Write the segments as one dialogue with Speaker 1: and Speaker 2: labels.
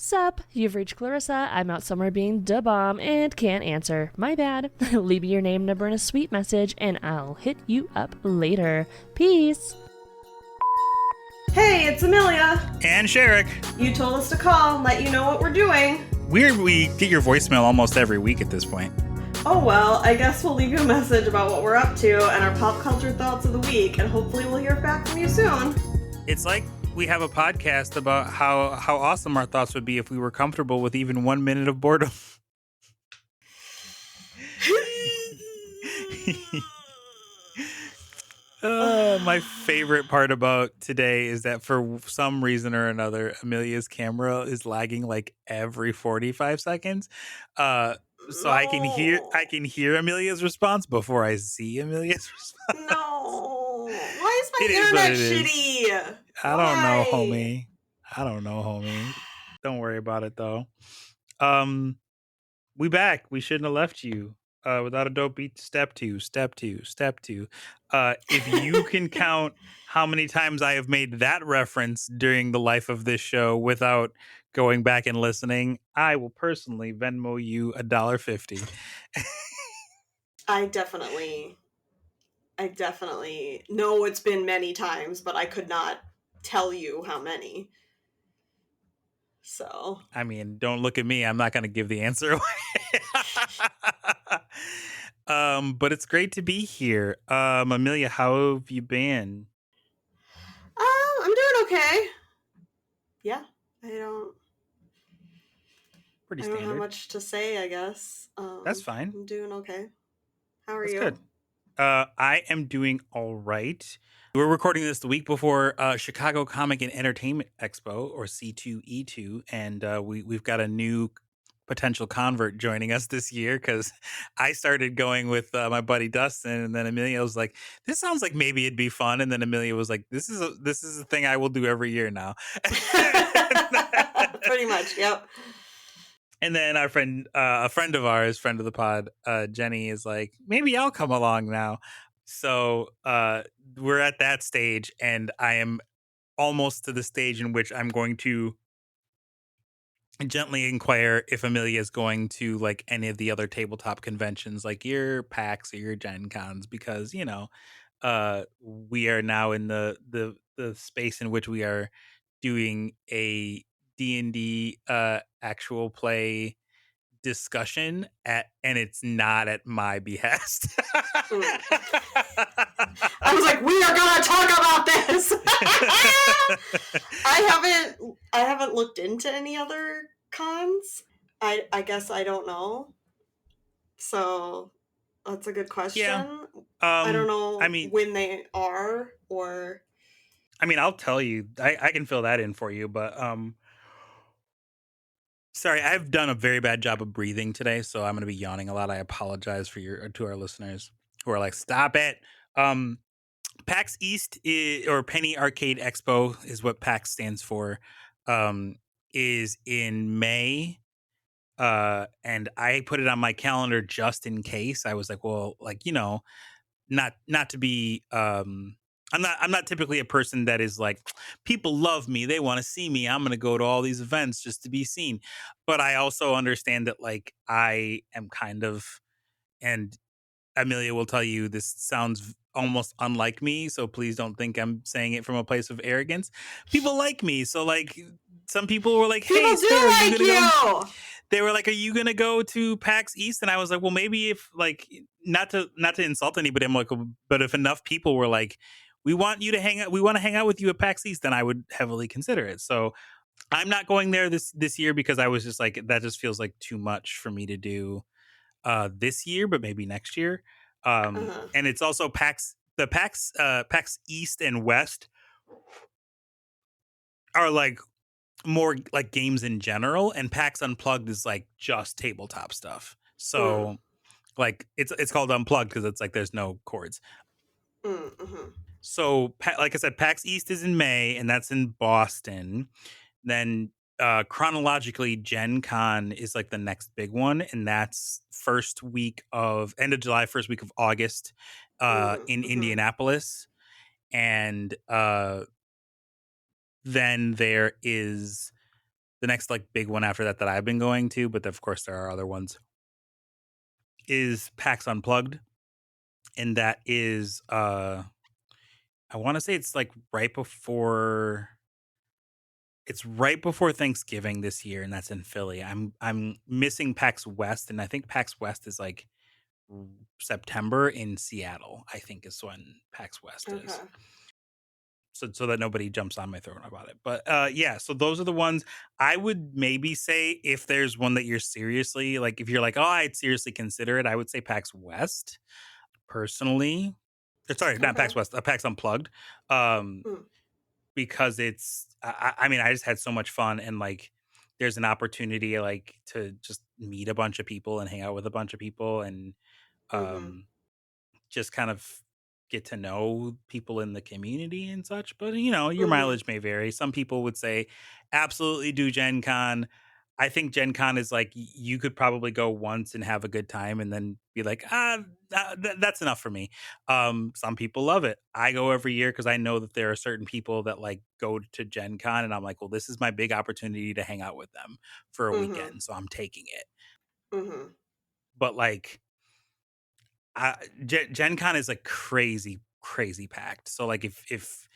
Speaker 1: Sup, you've reached Clarissa. I'm out somewhere being da bomb and can't answer. My bad. Leave me your name, number, and a sweet message, and I'll hit you up later. Peace.
Speaker 2: Hey, it's Amelia.
Speaker 3: And Sherrick.
Speaker 2: You told us to call and let you know what we're doing.
Speaker 3: Weird, we get your voicemail almost every week at this point.
Speaker 2: Oh well, I guess we'll leave you a message about what we're up to and our pop culture thoughts of the week, and hopefully we'll hear back from you soon.
Speaker 3: It's like we have a podcast about how awesome our thoughts would be if we were comfortable with even 1 minute of boredom. My favorite part about today is that for some reason or another, Amelia's camera is lagging like every 45 seconds. So I can hear Amelia's response before I see Amelia's response.
Speaker 2: No. Why is my
Speaker 3: It is
Speaker 2: internet
Speaker 3: what it is.
Speaker 2: shitty?
Speaker 3: I don't know, homie. Don't worry about it though. We back. We shouldn't have left you. Without a dope beat, step two. If you can count how many times I have made that reference during the life of this show without going back and listening, I will personally Venmo you $1.50.
Speaker 2: I definitely know it's been many times, but I could not tell you how many. So.
Speaker 3: I mean, don't look at me. I'm not going to give the answer away. But it's great to be here. Amelia, how have you been?
Speaker 2: I'm doing okay. Yeah, I don't have much to say, I guess.
Speaker 3: That's fine.
Speaker 2: I'm doing okay. How are
Speaker 3: That's
Speaker 2: you?
Speaker 3: Good. I am doing all right. We're recording this the week before Chicago Comic and Entertainment Expo, or C2E2, and we've got a new potential convert joining us this year because I started going with my buddy Dustin, and then Amelia was like, "This sounds like maybe it'd be fun," and then Amelia was like, "This is a thing I will do every year now."
Speaker 2: Pretty much, yep.
Speaker 3: And then our friend, a friend of ours, friend of the pod, Jenny, is like, maybe I'll come along now. So we're at that stage, and I am almost to the stage in which I'm going to gently inquire if Amelia is going to like any of the other tabletop conventions, like your PAX or your Gen Cons, because we are now in the space in which we are doing a D&D actual play discussion and it's not at my behest.
Speaker 2: I was like, we are gonna talk about this. I haven't looked into any other cons. I guess I don't know. So that's a good question.
Speaker 3: Yeah.
Speaker 2: I don't know when they are, or
Speaker 3: I mean, I'll tell you. I can fill that in for you, but sorry, I've done a very bad job of breathing today, so I'm going to be yawning a lot. I apologize to our listeners who are like, "Stop it." PAX East or Penny Arcade Expo is what PAX stands for. Is in May, and I put it on my calendar just in case. I was like, well, like not to be. I'm not typically a person that is like, people love me, they want to see me, I'm going to go to all these events just to be seen. But I also understand that like I am kind of, and Amelia will tell you this sounds almost unlike me, so please don't think I'm saying it from a place of arrogance. People like me, so like some people were like, "Hey,
Speaker 2: people do like you."
Speaker 3: They were like, "Are you gonna go to PAX East?" And I was like, "Well, maybe if like not to insult anybody, I'm like, but if enough people were like, we want you to hang out, we want to hang out with you at PAX East, then I would heavily consider it." So I'm not going there this year because I was just like, that just feels like too much for me to do this year, but maybe next year. And it's also PAX East and West are like more like games in general, and PAX Unplugged is like just tabletop stuff. So like it's called Unplugged because it's like there's no chords. So like I said, PAX East is in May, and that's in Boston. Then chronologically, Gen Con is like the next big one, and that's end of July, first week of August in Indianapolis. And then there is the next like big one after that I've been going to, but of course there are other ones, is PAX Unplugged. And that is I want to say it's like it's right before Thanksgiving this year, and that's in Philly. I'm missing PAX West, and I think PAX West is like September in Seattle, I think is when PAX West
Speaker 2: Okay.
Speaker 3: is. So that nobody jumps on my throat about it. But yeah, so those are the ones I would maybe say if there's one that you're seriously like, if you're like, oh, I'd seriously consider it, I would say PAX West personally. Sorry, not
Speaker 2: Okay.
Speaker 3: PAX West, PAX Unplugged. Um,
Speaker 2: Mm.
Speaker 3: because I mean, I just had so much fun, and like there's an opportunity like to just meet a bunch of people and hang out with a bunch of people, and
Speaker 2: Mm-hmm.
Speaker 3: just kind of get to know people in the community and such. But you know, your
Speaker 2: Mm-hmm.
Speaker 3: mileage may vary. Some people would say absolutely do Gen Con. I think Gen Con is like you could probably go once and have a good time and then be like, that's enough for me. Some people love it. I go every year because I know that there are certain people that like go to Gen Con, and I'm like, well, this is my big opportunity to hang out with them for a
Speaker 2: Mm-hmm.
Speaker 3: weekend, so I'm taking it.
Speaker 2: Mm-hmm.
Speaker 3: But like Gen Con is like crazy packed. So like if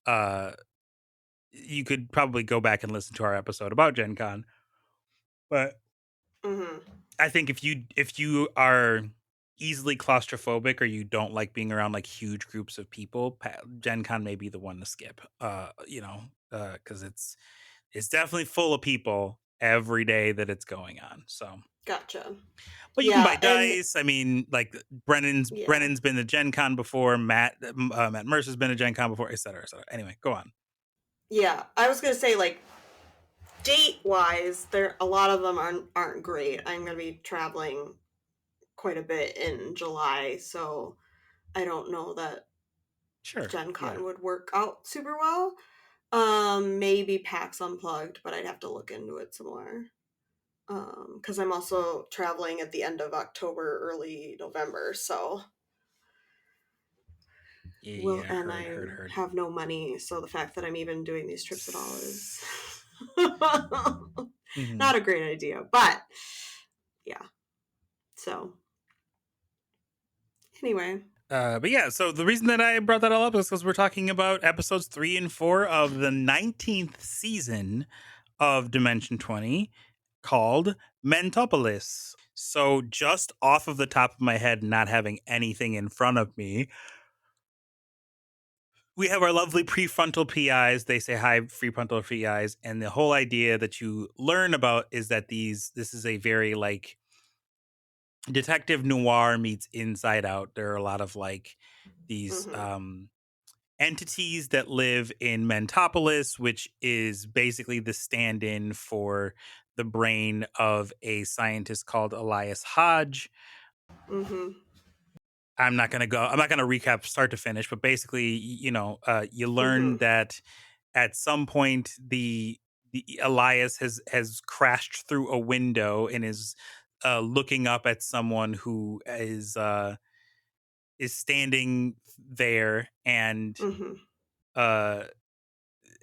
Speaker 3: uh you could probably go back and listen to our episode about Gen Con. But
Speaker 2: Mm-hmm.
Speaker 3: I think if you are easily claustrophobic or you don't like being around like huge groups of people, Gen Con may be the one to skip. Because it's definitely full of people every day that it's going on. So
Speaker 2: Gotcha.
Speaker 3: but you can buy
Speaker 2: Yeah, and
Speaker 3: dice. I mean, like
Speaker 2: yeah.
Speaker 3: Brennan's been to Gen Con before. Matt Mercer's been to Gen Con before, et cetera, et cetera. Anyway, go on.
Speaker 2: Yeah, I was gonna say like date wise, there a lot of them aren't great. I'm gonna be traveling quite a bit in July, so I don't know that
Speaker 3: Sure.
Speaker 2: Gen
Speaker 3: Yeah.
Speaker 2: Con would work out super well. Maybe PAX Unplugged, but I'd have to look into it some more. Because I'm also traveling at the end of October, early November, so
Speaker 3: Yeah.
Speaker 2: and
Speaker 3: Heard,
Speaker 2: I
Speaker 3: heard.
Speaker 2: have no money, so the fact that I'm even doing these trips at all is
Speaker 3: Mm-hmm.
Speaker 2: not a great idea. But yeah, so anyway.
Speaker 3: But yeah, so the reason that I brought that all up is because we're talking about episodes 3 and 4 of the 19th season of Dimension 20 called Mentopolis. So just off of the top of my head, not having anything in front of me, we have our lovely prefrontal PIs. They say hi, prefrontal PIs, and the whole idea that you learn about is that this is a very like detective noir meets Inside Out. There are a lot of like these
Speaker 2: Mm-hmm.
Speaker 3: entities that live in Mentopolis, which is basically the stand-in for the brain of a scientist called Elias Hodge.
Speaker 2: Mm-hmm.
Speaker 3: I'm not going to recap start to finish, but basically, you
Speaker 2: Mm-hmm.
Speaker 3: learn that at some point the Elias has crashed through a window and is looking up at someone who is standing there, and
Speaker 2: Mm-hmm.
Speaker 3: uh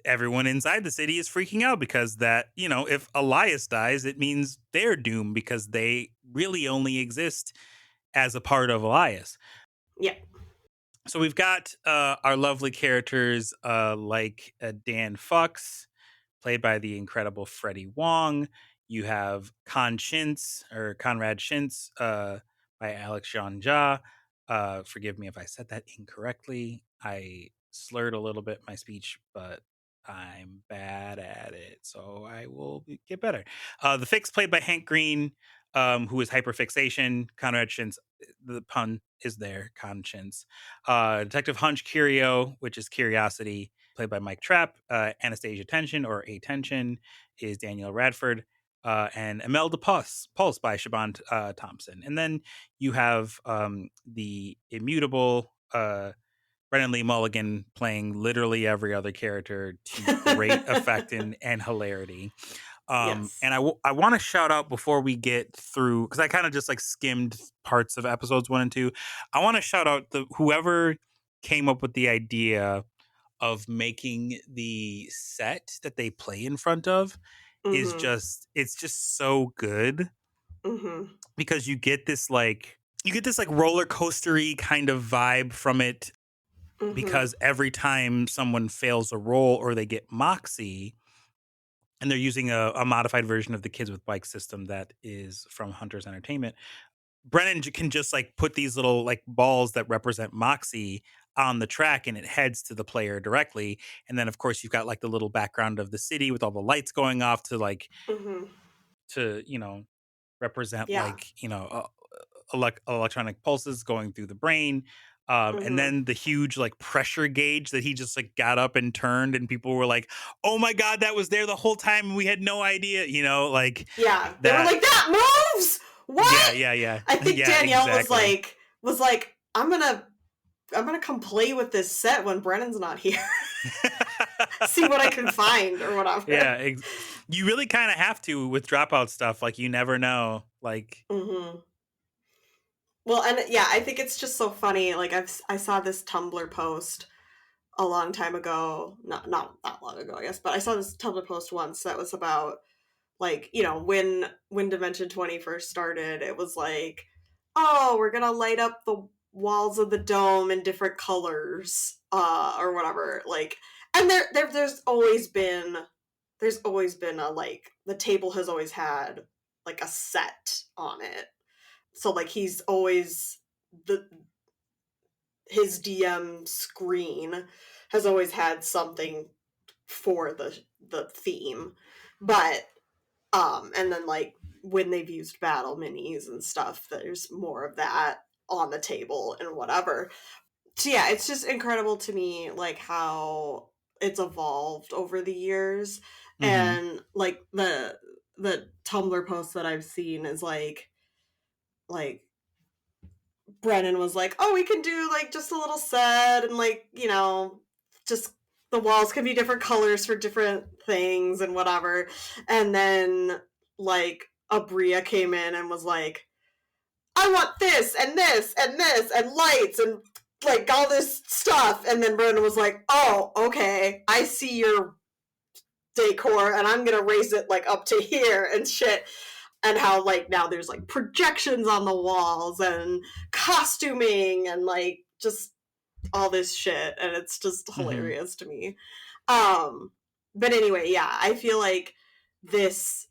Speaker 3: everyone inside the city is freaking out because that, if Elias dies, it means they're doomed because they really only exist as a part of Elias.
Speaker 2: Yeah.
Speaker 3: So we've got our lovely characters like Dan Fox, played by the incredible Freddie Wong. You have Conrad Shintz, by Alex Jean Ja. Forgive me if I said that incorrectly. I slurred a little bit my speech, but I'm bad at it, so I will get better. The Fix, played by Hank Green, who is hyperfixation. Conrad Shintz, the pun is there, conscience. Detective Hunch Curio, which is curiosity, played by Mike Trapp. Anastasia Tension, or Attention, is Daniel Radford. And Imelda Pulse by Siobhan Thompson. And then you have the immutable Brennan Lee Mulligan playing literally every other character to great effect and hilarity.
Speaker 2: Yes.
Speaker 3: And I want to shout out before we get through, because I kind of just like skimmed parts of episodes 1 and 2. I want to shout out whoever came up with the idea of making the set that they play in front of is
Speaker 2: Mm-hmm.
Speaker 3: just, it's just so good
Speaker 2: Mm-hmm.
Speaker 3: because you get this like roller coastery kind of vibe from it,
Speaker 2: Mm-hmm.
Speaker 3: because every time someone fails a roll or they get moxie, and they're using a modified version of the Kids with Bikes system that is from Hunter's Entertainment, Brennan can just like put these little like balls that represent moxie on the track, and it heads to the player directly. And then of course you've got like the little background of the city with all the lights going off to like
Speaker 2: Mm-hmm.
Speaker 3: to represent
Speaker 2: Yeah.
Speaker 3: like electronic pulses going through the brain. And
Speaker 2: Mm-hmm.
Speaker 3: then the huge like pressure gauge that he just like got up and turned, and people were like, oh my god, that was there the whole time and we had no idea, like
Speaker 2: Yeah. They were
Speaker 3: that.
Speaker 2: like, that moves!
Speaker 3: Yeah,
Speaker 2: What?
Speaker 3: yeah, yeah.
Speaker 2: I think
Speaker 3: Yeah,
Speaker 2: Danielle
Speaker 3: exactly.
Speaker 2: was like, I'm gonna come play with this set when Brennan's not here. See what I can find or whatever.
Speaker 3: Yeah, you really kind of have to with dropout stuff. Like, you never know. Like,
Speaker 2: Mm-hmm. Well, and yeah, I think it's just so funny. Like I saw this Tumblr post a long time ago, not that long ago, I guess, but I saw this Tumblr post once that was about like, when Dimension 20 first started, it was like, oh, we're gonna light up the walls of the dome in different colors, or whatever. Like, and there's always been a like the table has always had like a set on it. So like he's always the his DM screen has always had something for the theme. But and then like when they've used battle minis and stuff, there's more of that on the table and whatever. So yeah, it's just incredible to me like how it's evolved over the years.
Speaker 3: mm-hmm,
Speaker 2: And like the Tumblr post that I've seen is like Brennan was like, "Oh, we can do like just a little set and like, just the walls can be different colors for different things and whatever." And then like Abria came in and was like, "I want this and this and this and lights and like all this stuff." And then Brennan was like, "Oh, okay. I see your decor and I'm going to raise it like up to here and shit." And how like now there's like projections on the walls and costuming and like just all this shit, and it's just
Speaker 3: mm-hmm,
Speaker 2: hilarious to me. But anyway, yeah, I feel like this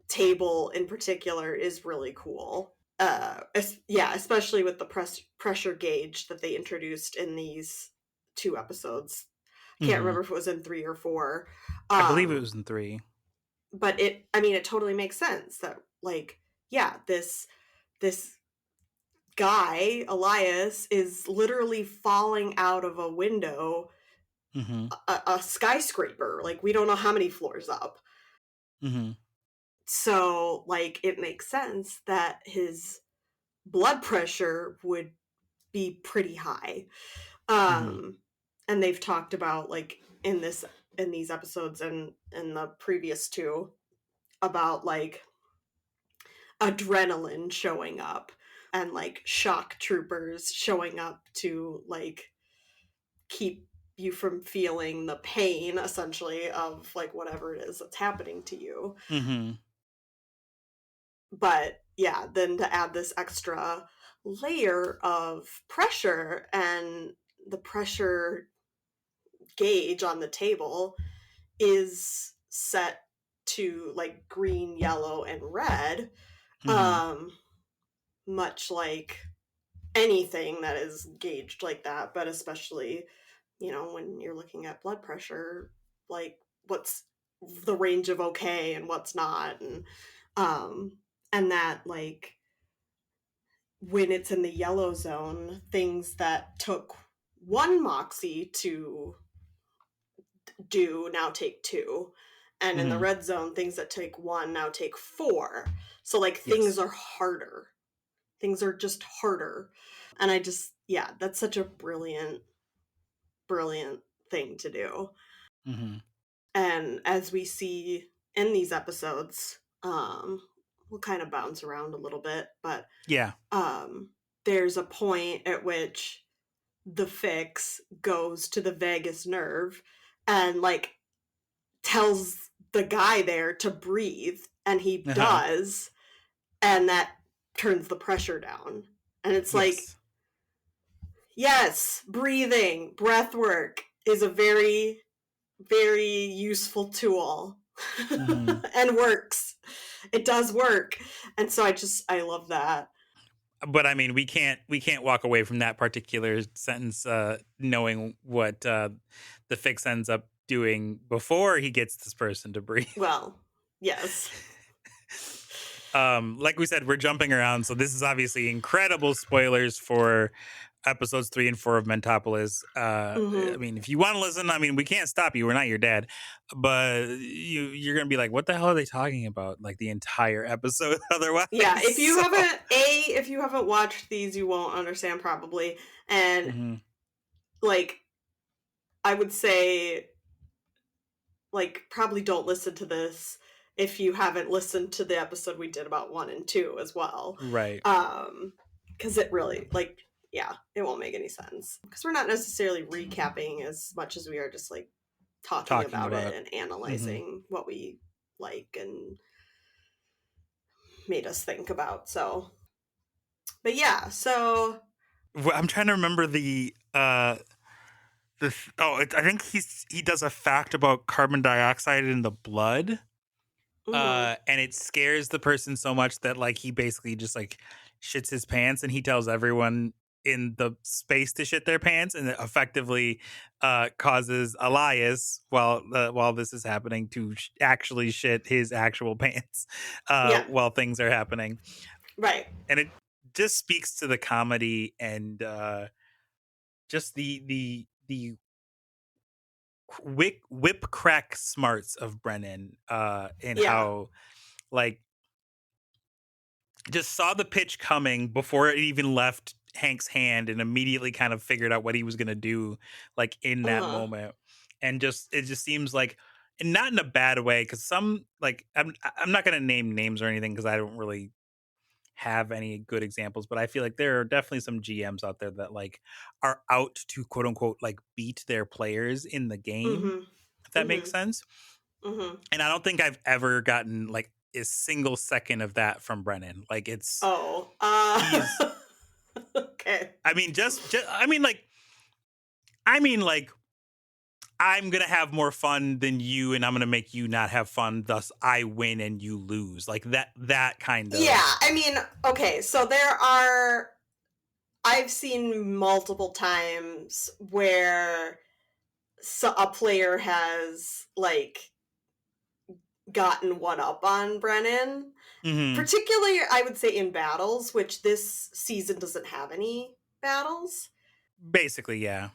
Speaker 2: table in particular is really cool. Yeah, especially with the pressure gauge that they introduced in these 2 episodes. Can't
Speaker 3: mm-hmm.
Speaker 2: remember if it was in 3 or 4.
Speaker 3: I believe it
Speaker 2: um
Speaker 3: was in 3.
Speaker 2: but it totally makes sense that like, yeah, this guy Elias is literally falling out of a window,
Speaker 3: Mm-hmm,
Speaker 2: a skyscraper, like we don't know how many floors up.
Speaker 3: mm-hmm,
Speaker 2: So like it makes sense that his blood pressure would be pretty high.
Speaker 3: mm-hmm,
Speaker 2: um and they've talked about like in these episodes and in the previous 2 about like adrenaline showing up and like shock troopers showing up to like keep you from feeling the pain essentially of like whatever it is that's happening to you.
Speaker 3: mm-hmm,
Speaker 2: But yeah, then to add this extra layer of pressure, and the pressure gauge on the table is set to like green, yellow, and red.
Speaker 3: mm-hmm.
Speaker 2: um Much like anything that is gauged like that, but especially, when you're looking at blood pressure, like what's the range of okay and what's not. And that like when it's in the yellow zone, things that took 1 moxie to do now take 2. And in the
Speaker 3: Mm-hmm.
Speaker 2: red zone, things that take 1 now take 4. So like things
Speaker 3: Yes.
Speaker 2: are harder. Things are just harder. And I just, yeah, that's such a brilliant, brilliant thing to do.
Speaker 3: Mm-hmm.
Speaker 2: And as we see in these episodes, we'll kind of bounce around a little bit, but
Speaker 3: Yeah.
Speaker 2: there's a point at which the fix goes to the vagus nerve and like tells the guy there to breathe, and he
Speaker 3: Uh-huh.
Speaker 2: does, and that turns the pressure down. And it's like,
Speaker 3: Yes.
Speaker 2: yes, breathing, breath work is a very, very useful tool.
Speaker 3: Mhm.
Speaker 2: And works. It does work. And so I love that.
Speaker 3: But I mean, we can't walk away from that particular sentence knowing what the fix ends up doing before he gets this person to breathe.
Speaker 2: Well, yes.
Speaker 3: Like we said, we're jumping around, so this is obviously incredible spoilers for episodes 3 and 4 of Mentopolis. I mean, if you want to listen, I mean, we can't stop you. We're not your dad, but you're gonna be like, "What the hell are they talking about?" Like the entire episode. Otherwise,
Speaker 2: Yeah, if you haven't watched these, you won't understand probably. And like, I would say, like, probably don't listen to this if you haven't listened to the episode we did about 1 and 2 as well.
Speaker 3: Right.
Speaker 2: Because it really, like, yeah, it won't make any sense. Because we're not necessarily recapping as much as we are just, like, talking about it and analyzing what we like and made us think about. So, but yeah, so
Speaker 3: I'm trying to remember I think he does a fact about carbon dioxide in the blood. And it scares the person so much that like he basically just like shits his pants, and he tells everyone in the space to shit their pants, and it effectively causes Elias while this is happening to actually shit his actual pants while things are happening.
Speaker 2: Right.
Speaker 3: And it just speaks to the comedy and just the whip crack smarts of Brennan and how like just saw the pitch coming before it even left Hank's hand and immediately kind of figured out what he was going to do like in that moment. And it just seems like, and not in a bad way, because some like I'm not going to name names or anything because I don't really have any good examples, but I feel like there are definitely some GMs out there that like are out to quote unquote like beat their players in the game, if that makes sense. And I don't think I've ever gotten like a single second of that from Brennan. Like it's
Speaker 2: okay.
Speaker 3: I mean, I mean like I'm gonna have more fun than you, and I'm gonna make you not have fun. Thus, I win and you lose. Like that kind of.
Speaker 2: Yeah, I mean, okay. So I've seen multiple times where a player has like gotten one up on Brennan. Particularly, I would say in battles, which this season doesn't have any battles.
Speaker 3: Basically, yeah.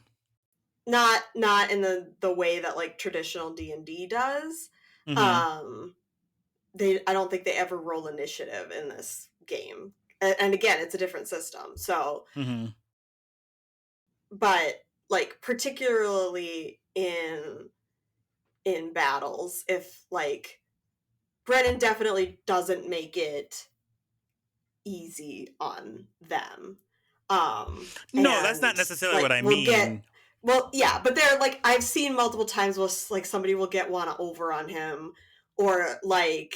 Speaker 2: Not in the way that like traditional D&D does. I don't think they ever roll initiative in this game. And again, it's a different system. So, but like particularly in battles, if like Brennan definitely doesn't make it easy on them.
Speaker 3: No, that's not necessarily like, what I mean.
Speaker 2: Well, yeah, but they're like, I've seen multiple times where like somebody will get one over on him, or like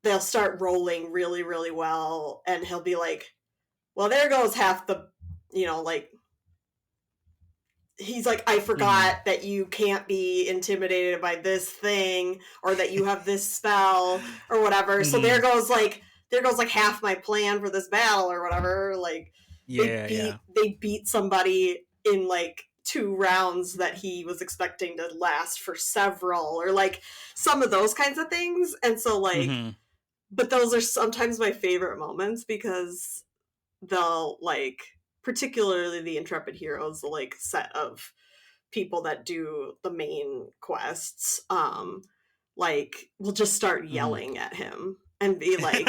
Speaker 2: they'll start rolling really, really well, and he'll be like, well, there goes half the, like, he's like, I forgot that you can't be intimidated by this thing, or that you have this spell, or whatever. So there goes like half my plan for this battle, or whatever. Like, they beat somebody in like 2 rounds that he was expecting to last for several, or like some of those kinds of things. And so like, but those are sometimes my favorite moments, because they'll like, particularly the intrepid heroes, the like set of people that do the main quests, like will just start yelling at him and be like,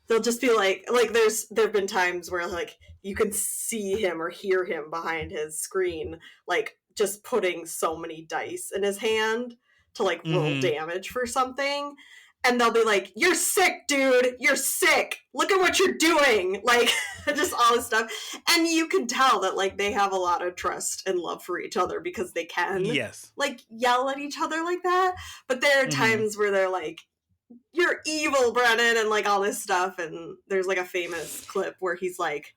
Speaker 2: they'll just be like there've been times where like you can see him or hear him behind his screen, like just putting so many dice in his hand to like roll damage for something. and they'll be like, "You're sick, dude. You're sick. Look at what you're doing." Like, just all this stuff. And you can tell that, like, they have a lot of trust and love for each other because they can,
Speaker 3: Yes.
Speaker 2: like, yell at each other like that. But there are times where they're like, "You're evil, Brennan," and, like, all this stuff. And there's, like, a famous clip where he's like,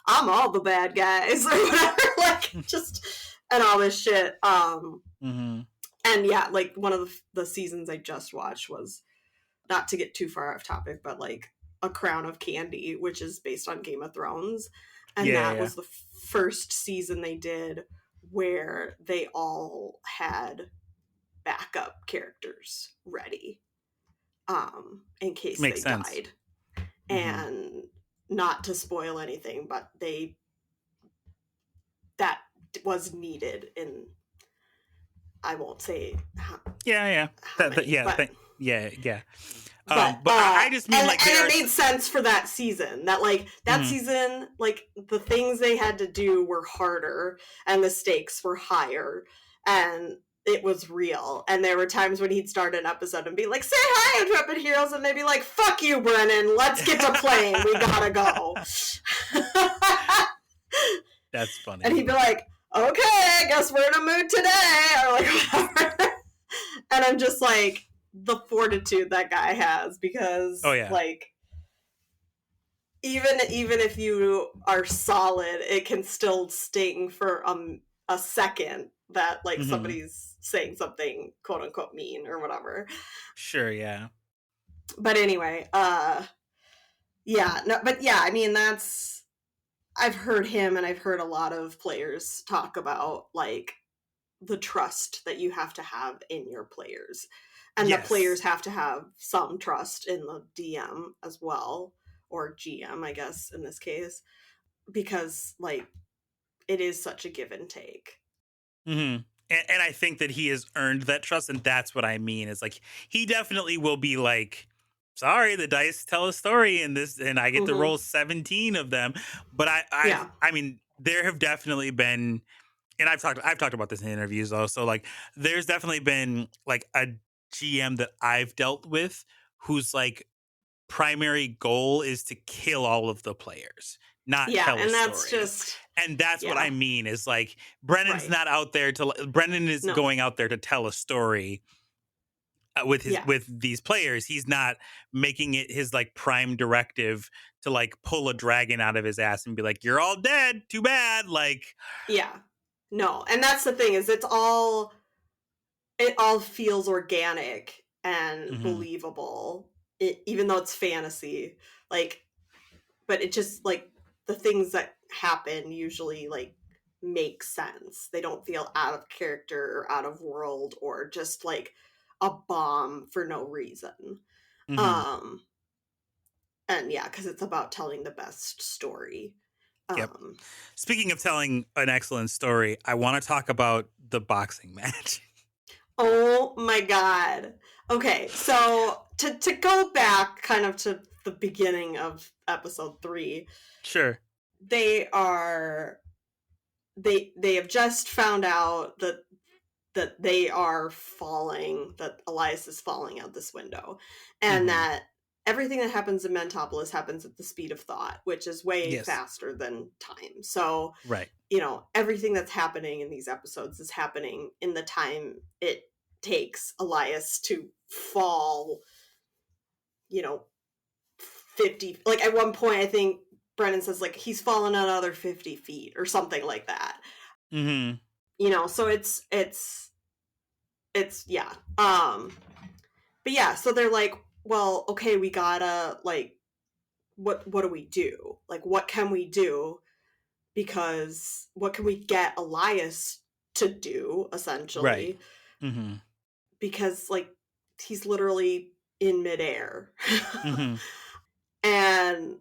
Speaker 2: "I'm all the bad guys," or whatever. Like, just, and all this shit. And yeah, like, one of the seasons I just watched was, not to get too far off topic, but like A Crown of Candy, which is based on Game of Thrones. And that was the first season they did where they all had backup characters ready in case they died. And not to spoil anything, but that was needed in, I won't say how many, but I just mean, like, and it made sense for that season. That, like, that season, like, the things they had to do were harder, and the stakes were higher, and it was real. And there were times when he'd start an episode and be like, "Say hi, Intrepid Heroes," and they'd be like, "Fuck you, Brennan. Let's get to playing. We gotta go."
Speaker 3: That's funny.
Speaker 2: And he'd be like, "Okay, I guess we're in a mood today," or like whatever. And I'm just like, the fortitude that guy has, because like, even if you are solid, it can still sting for a second that, like, somebody's saying something quote unquote mean or whatever.
Speaker 3: Sure, yeah.
Speaker 2: But anyway, I mean, that's, I've heard him and I've heard a lot of players talk about, like, the trust that you have to have in your players. And the players have to have some trust in the DM as well, or GM, I guess, in this case, because, like, it is such a give and take.
Speaker 3: And I think that he has earned that trust, and that's what I mean. Is, like, he definitely will be like, "Sorry, the dice tell a story in this, and I get to roll 17 of them." But I mean, there have definitely been, and I've talked about this in interviews also. Like, there's definitely been, like, a GM that I've dealt with whose, like, primary goal is to kill all of the players, not tell a story.
Speaker 2: That's just,
Speaker 3: and that's what I mean, is, like, Brennan's not out there to, Brennan is going out there to tell a story with these players. He's not making it his, like, prime directive to, like, pull a dragon out of his ass and be like, "You're all dead, too bad." Like,
Speaker 2: no. And that's the thing, is it all feels organic and believable, even though it's fantasy. Like, but it just, like, the things that happen usually, like, make sense. They don't feel out of character or out of world or just, like, a bomb for no reason. And because it's about telling the best story.
Speaker 3: Speaking of telling an excellent story, I want to talk about the boxing match.
Speaker 2: Oh my god. Okay, so to go back kind of to the beginning of episode 3.
Speaker 3: Sure.
Speaker 2: They have just found out that they are falling, that Elias is falling out this window, and that everything that happens in Mentopolis happens at the speed of thought, which is way faster than time. So, you know, everything that's happening in these episodes is happening in the time it takes Elias to fall, you know, 50, like, at one point I think Brennan says, like, he's fallen another 50 feet or something like that. You know, so it's but yeah, so they're like, well, okay, we gotta, like, what do we do? Like, what can we do? Because what can we get Elias to do, essentially? Because, like, he's literally in midair. And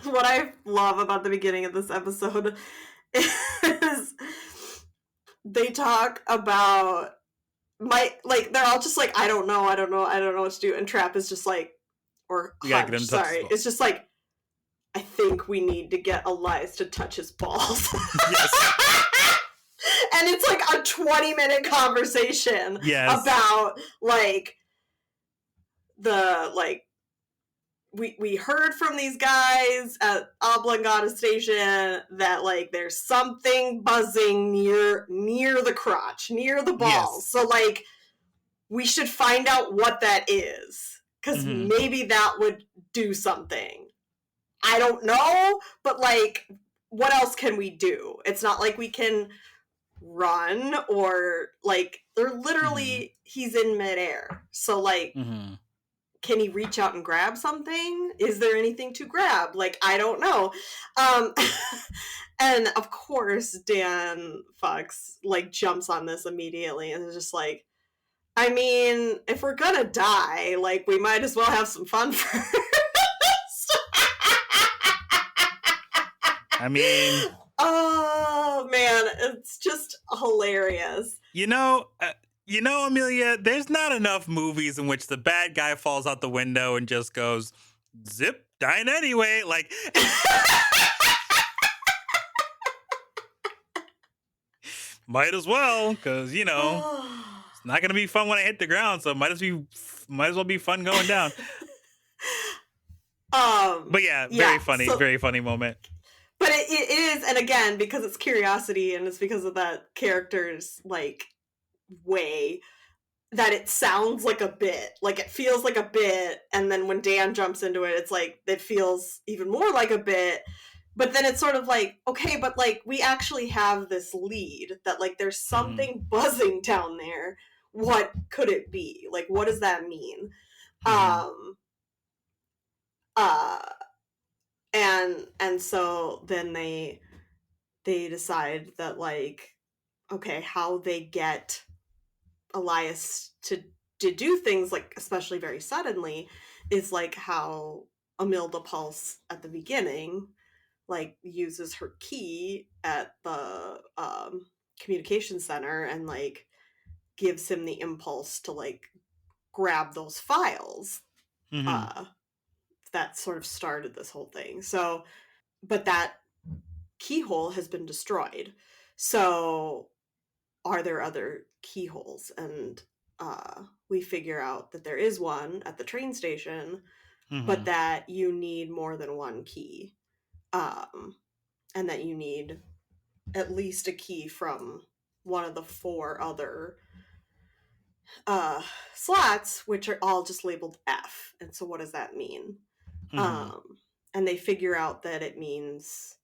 Speaker 2: what I love about the beginning of this episode is they talk about they're all just like, I don't know what to do. And Trap is just like, or Hutch, sorry, it's just like, I think we need to get Elias to touch his balls. And it's like a 20-minute conversation about, like, the like we heard from these guys at Oblongata Station that like there's something buzzing near the crotch, near the balls.
Speaker 3: Yes.
Speaker 2: So like we should find out what that is, because maybe that would do something. I don't know, but like what else can we do? It's not like we can run or like they're literally he's in midair. So like can he reach out and grab something? Is there anything to grab? Like, I don't know. And of course, Dan Fox like jumps on this immediately and is just like, I mean, if we're gonna die, like, we might as well have some fun first.
Speaker 3: I mean,
Speaker 2: oh man, it's just hilarious.
Speaker 3: Amelia, there's not enough movies in which the bad guy falls out the window and just goes, zip, dying anyway. Like, might as well, because, it's not going to be fun when I hit the ground, so might as well be fun going down. But yeah, very funny moment.
Speaker 2: But it is, and again, because it's curiosity and it's because of that character's, like, way, that it sounds like a bit. Like, it feels like a bit, and then when Dan jumps into it, it's like, it feels even more like a bit. But then it's sort of like, okay, but, like, we actually have this lead that, like, there's something buzzing down there. What could it be? Like, what does that mean? And so then they decide that, like, okay, how they get Elias to do things, like, especially very suddenly, is like how Mentopolis at the beginning, like, uses her key at the communication center and, like, gives him the impulse to, like, grab those files. That sort of started this whole thing. So, but that keyhole has been destroyed. So, are there other keyholes? And we figure out that there is one at the train station, but that you need more than one key. And that you need at least a key from one of the 4 other slots, which are all just labeled F. And so what does that mean? And they figure out that it means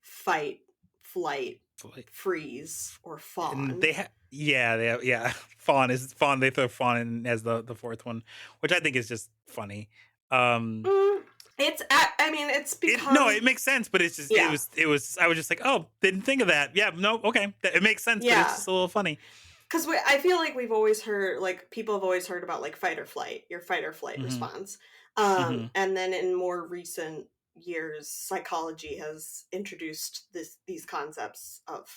Speaker 2: fight, flight, freeze, or fawn.
Speaker 3: And fawn. They throw fawn in as the 4th one, which I think is just funny.
Speaker 2: It's because
Speaker 3: it makes sense, but it's just it was I was just like, oh, didn't think of that. Yeah, no, okay, it makes sense, but it's just a little funny.
Speaker 2: Because I feel like we've always heard, like, people have always heard about, like, fight or flight, your fight or flight response. And then in more recent years, psychology has introduced these concepts of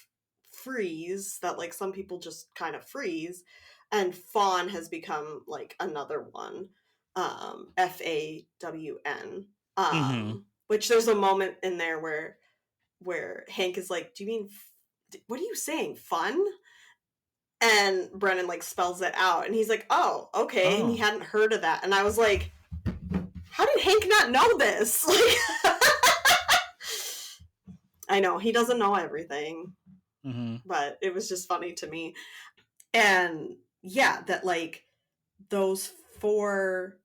Speaker 2: freeze, that, like, some people just kind of freeze, and fawn has become, like, another one, FAWN, which there's a moment in there where Hank is like, do you mean, what are you saying, fun? And Brennan, like, spells it out, and he's like, oh, okay, and he hadn't heard of that, and I was like, how did Hank not know this? Like, I know, he doesn't know everything, but it was just funny to me. And, yeah, that, like, those 4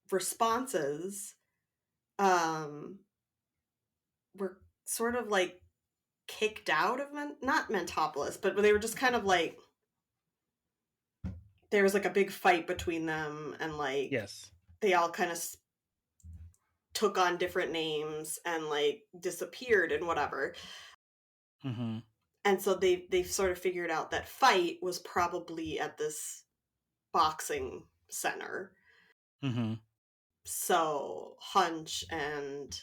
Speaker 2: responses were sort of, like, kicked out of not Mentopolis, but they were just kind of like, there was like a big fight between them, and like they all kind of took on different names and like disappeared and whatever. And so they've sort of figured out that fight was probably at this boxing center. So Hunch and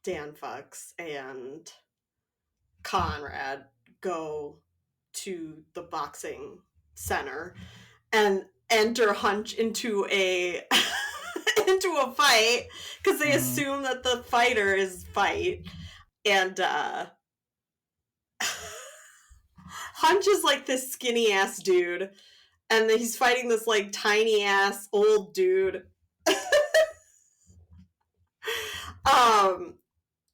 Speaker 2: Dan Fox and Conrad go to the boxing center and enter Hunch into a fight, because they assume that the fighter is Fight, and Hunch is like this skinny ass dude, and he's fighting this like tiny ass old dude.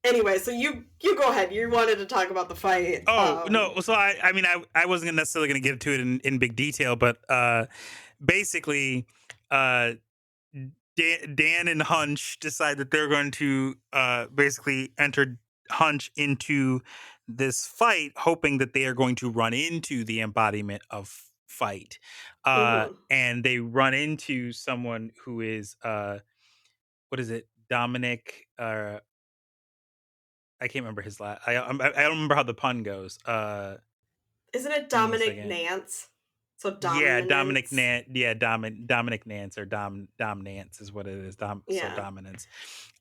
Speaker 2: Anyway, so you go ahead. You wanted to talk about the fight.
Speaker 3: Oh no, so I mean I wasn't necessarily going to get to it in big detail, but basically Dan and Hunch decide that they're going to basically enter Hunch into this fight, hoping that they are going to run into the embodiment of fight. And they run into someone who is what is it, Dominic? I can't remember his last. I don't remember how the pun goes.
Speaker 2: Isn't it
Speaker 3: give me a
Speaker 2: Dominic
Speaker 3: second.
Speaker 2: Nance? So
Speaker 3: Yeah, Dominic
Speaker 2: dominance.
Speaker 3: Nance. Yeah, Dominic Nance or Dom Nance is what it is. So
Speaker 2: Yeah.
Speaker 3: dominance.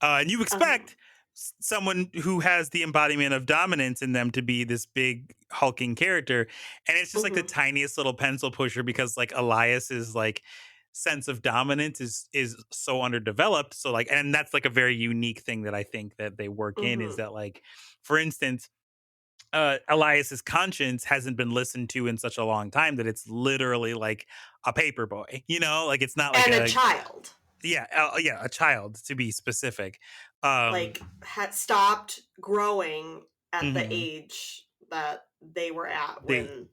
Speaker 3: And you expect someone who has the embodiment of dominance in them to be this big hulking character, and it's just like the tiniest little pencil pusher, because like Elias's like sense of dominance is so underdeveloped. So like, and that's like a very unique thing that I think that they work in, is that like, for instance, Elias's conscience hasn't been listened to in such a long time that it's literally like a paper boy, you know, like it's not like
Speaker 2: and a child.
Speaker 3: Yeah, a child, to be specific.
Speaker 2: Like had stopped growing at the age that they were at when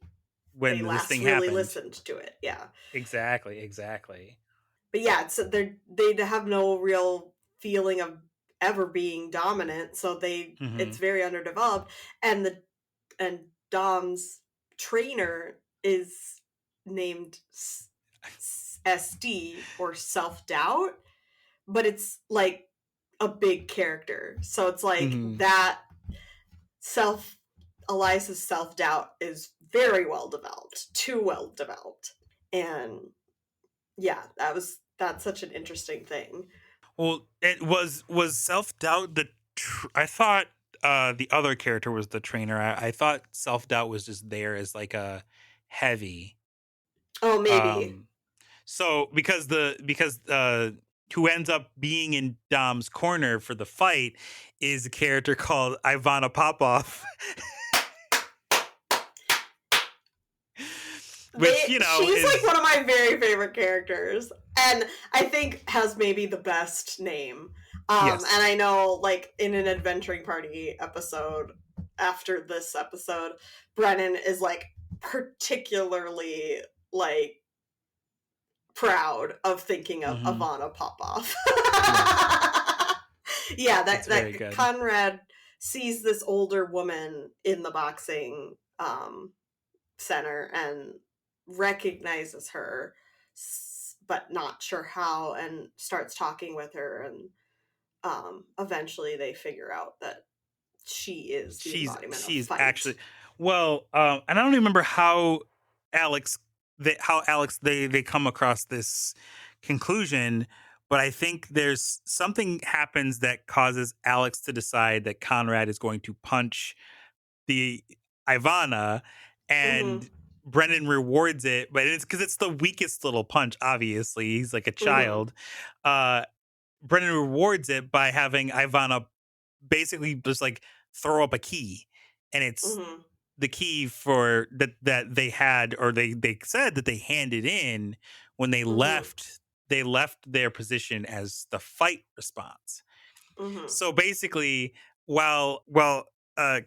Speaker 2: they
Speaker 3: this
Speaker 2: last
Speaker 3: thing
Speaker 2: really
Speaker 3: happened.
Speaker 2: listened to it. Yeah,
Speaker 3: exactly.
Speaker 2: but yeah, so they have no real feeling of ever being dominant, so it's very underdeveloped, and Dom's trainer is named SD, or self-doubt, but it's like a big character, so it's like that Elias's self-doubt is very well developed, too well developed, and yeah, that's such an interesting thing.
Speaker 3: Well, it was self-doubt I thought the other character was the trainer. I thought self-doubt was just there as like a heavy.
Speaker 2: Oh, maybe.
Speaker 3: So because who ends up being in Dom's corner for the fight is a character called Ivana Popov. Which, you know,
Speaker 2: she's like one of my very favorite characters, and I think has maybe the best name.
Speaker 3: Yes.
Speaker 2: And I know, like, in an adventuring party episode after this episode, Brennan is like particularly like proud of thinking of Ivana Popov. Yeah, that Conrad sees this older woman in the boxing center and recognizes her, but not sure how, and starts talking with her, and eventually they figure out that she is the embodiment of fight.
Speaker 3: Actually, well, and I don't remember how Alex they come across this conclusion, but I think there's something happens that causes Alex to decide that Conrad is going to punch the Ivana, and Brennan rewards it, but it's because it's the weakest little punch. Obviously, he's like a child. Brennan rewards it by having Ivana basically just like throw up a key, and it's the key for that they had, or they said that they handed in when they left their position as the fight response. So basically, while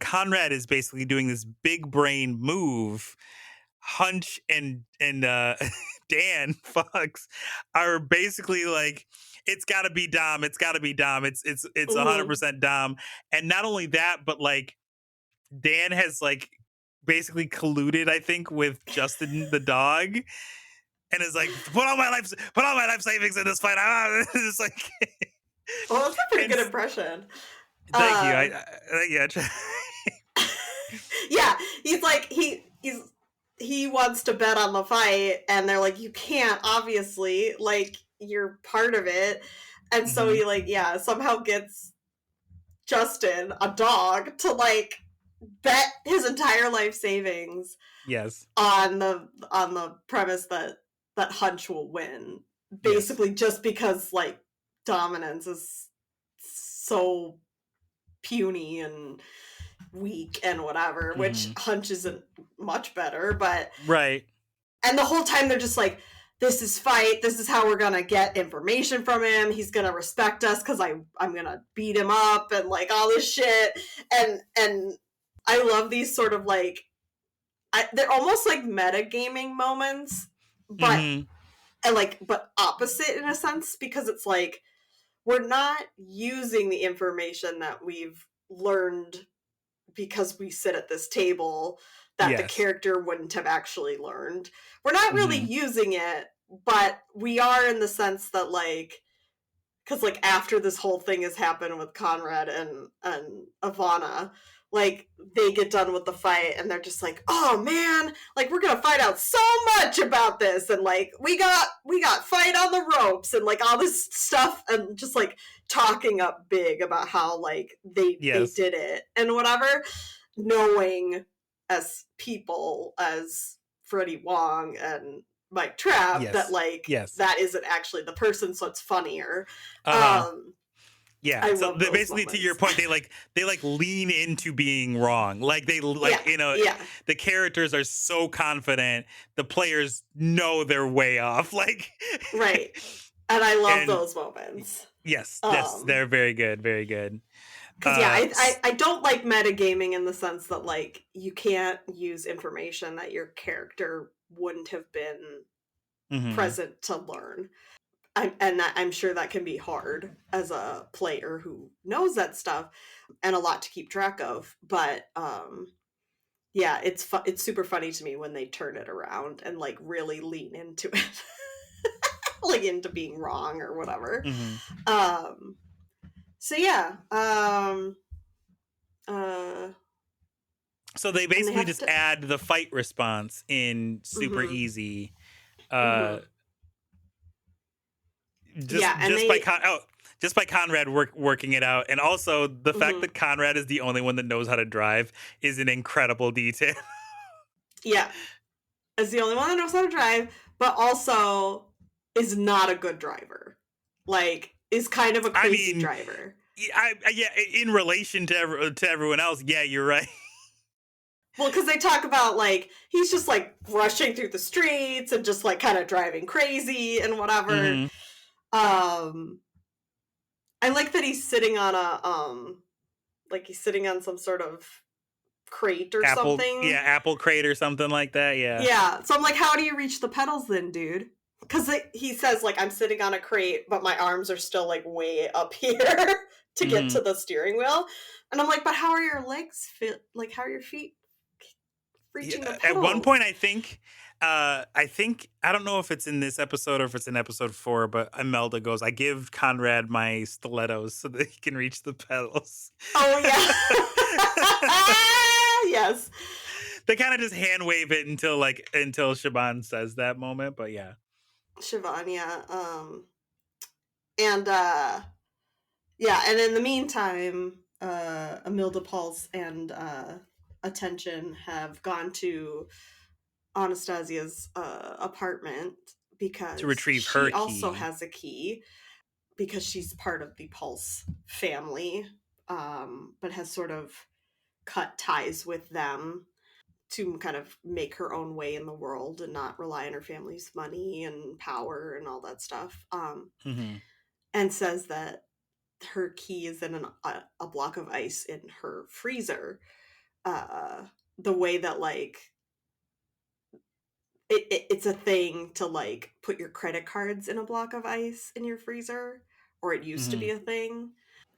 Speaker 3: Conrad is basically doing this big brain move, Hunch and Dan Fox are basically like, it's got to be Dom. It's 100% Dom. And not only that, but like Dan has like basically colluded, I think, with Justin the dog, and is like, put all my life savings in this fight. It's like,
Speaker 2: well, that's a pretty good impression.
Speaker 3: Thank you.
Speaker 2: Yeah, he's like he wants to bet on the fight, and they're like, you can't, obviously, like, you're part of it, and so he like somehow gets Justin, a dog, to like bet his entire life savings on the premise that Hunch will win, basically, just because like dominance is so puny and weak and whatever, which Hunch isn't much better, but
Speaker 3: right.
Speaker 2: And the whole time they're just like, this is fight. This is how we're going to get information from him. He's going to respect us because I'm going to beat him up and like all this shit. And I love these sort of like, they're almost like metagaming moments, but and like, but opposite in a sense, because it's like, we're not using the information that we've learned because we sit at this table that the character wouldn't have actually learned. We're not really using it, but we are in the sense that like, because like after this whole thing has happened with Conrad and Ivana, like they get done with the fight and they're just like, oh man, like we're gonna find out so much about this, and like we got fight on the ropes and like all this stuff, and just like talking up big about how like they did it and whatever, knowing as people as Freddie Wong and Mike Trapp that like that isn't actually the person, so it's funnier.
Speaker 3: Yeah, so basically moments. To your point, they lean into being wrong. Like they the characters are so confident, the players know they're way off. Like
Speaker 2: right, and I love those moments.
Speaker 3: Yes, they're very good, very good.
Speaker 2: Because I don't like metagaming in the sense that like you can't use information that your character wouldn't have been present to learn. And I'm sure that can be hard as a player who knows that stuff and a lot to keep track of. But yeah, it's super funny to me when they turn it around and like really lean into it, like into being wrong or whatever. So yeah.
Speaker 3: So they basically just add the fight response in super easy. Just by Conrad working it out, and also the fact that Conrad is the only one that knows how to drive is an incredible detail.
Speaker 2: Yeah, is the only one that knows how to drive, but also is not a good driver. Like, is kind of a crazy driver.
Speaker 3: Yeah, in relation to everyone else, yeah, you're right.
Speaker 2: Well, because they talk about, like, he's just, like, rushing through the streets and just, like, kind of driving crazy and whatever. I like that he's sitting on he's sitting on some sort of crate or something.
Speaker 3: Yeah, apple crate or something like that, yeah.
Speaker 2: Yeah, so I'm like, how do you reach the pedals then, dude? Because he says, like, I'm sitting on a crate, but my arms are still, like, way up here to get to the steering wheel. And I'm like, but how are your legs like, how are your feet reaching the pedals?
Speaker 3: At one point, I think, I don't know if it's in this episode or if it's in episode 4, but Imelda goes, I give Conrad my stilettos so that he can reach the pedals.
Speaker 2: Oh, yeah. Yes.
Speaker 3: They kind of just hand wave it until Siobhan says that moment, but yeah.
Speaker 2: Siobhan, yeah. And in the meantime, Imelda Pulse and Attention have gone to Anastasia's apartment because
Speaker 3: to retrieve her key.
Speaker 2: She also has a key because she's part of the Pulse family, but has sort of cut ties with them to kind of make her own way in the world and not rely on her family's money and power and all that stuff. And says that her key is in a block of ice in her freezer. The way that, like, it's a thing to, like, put your credit cards in a block of ice in your freezer, or it used to be a thing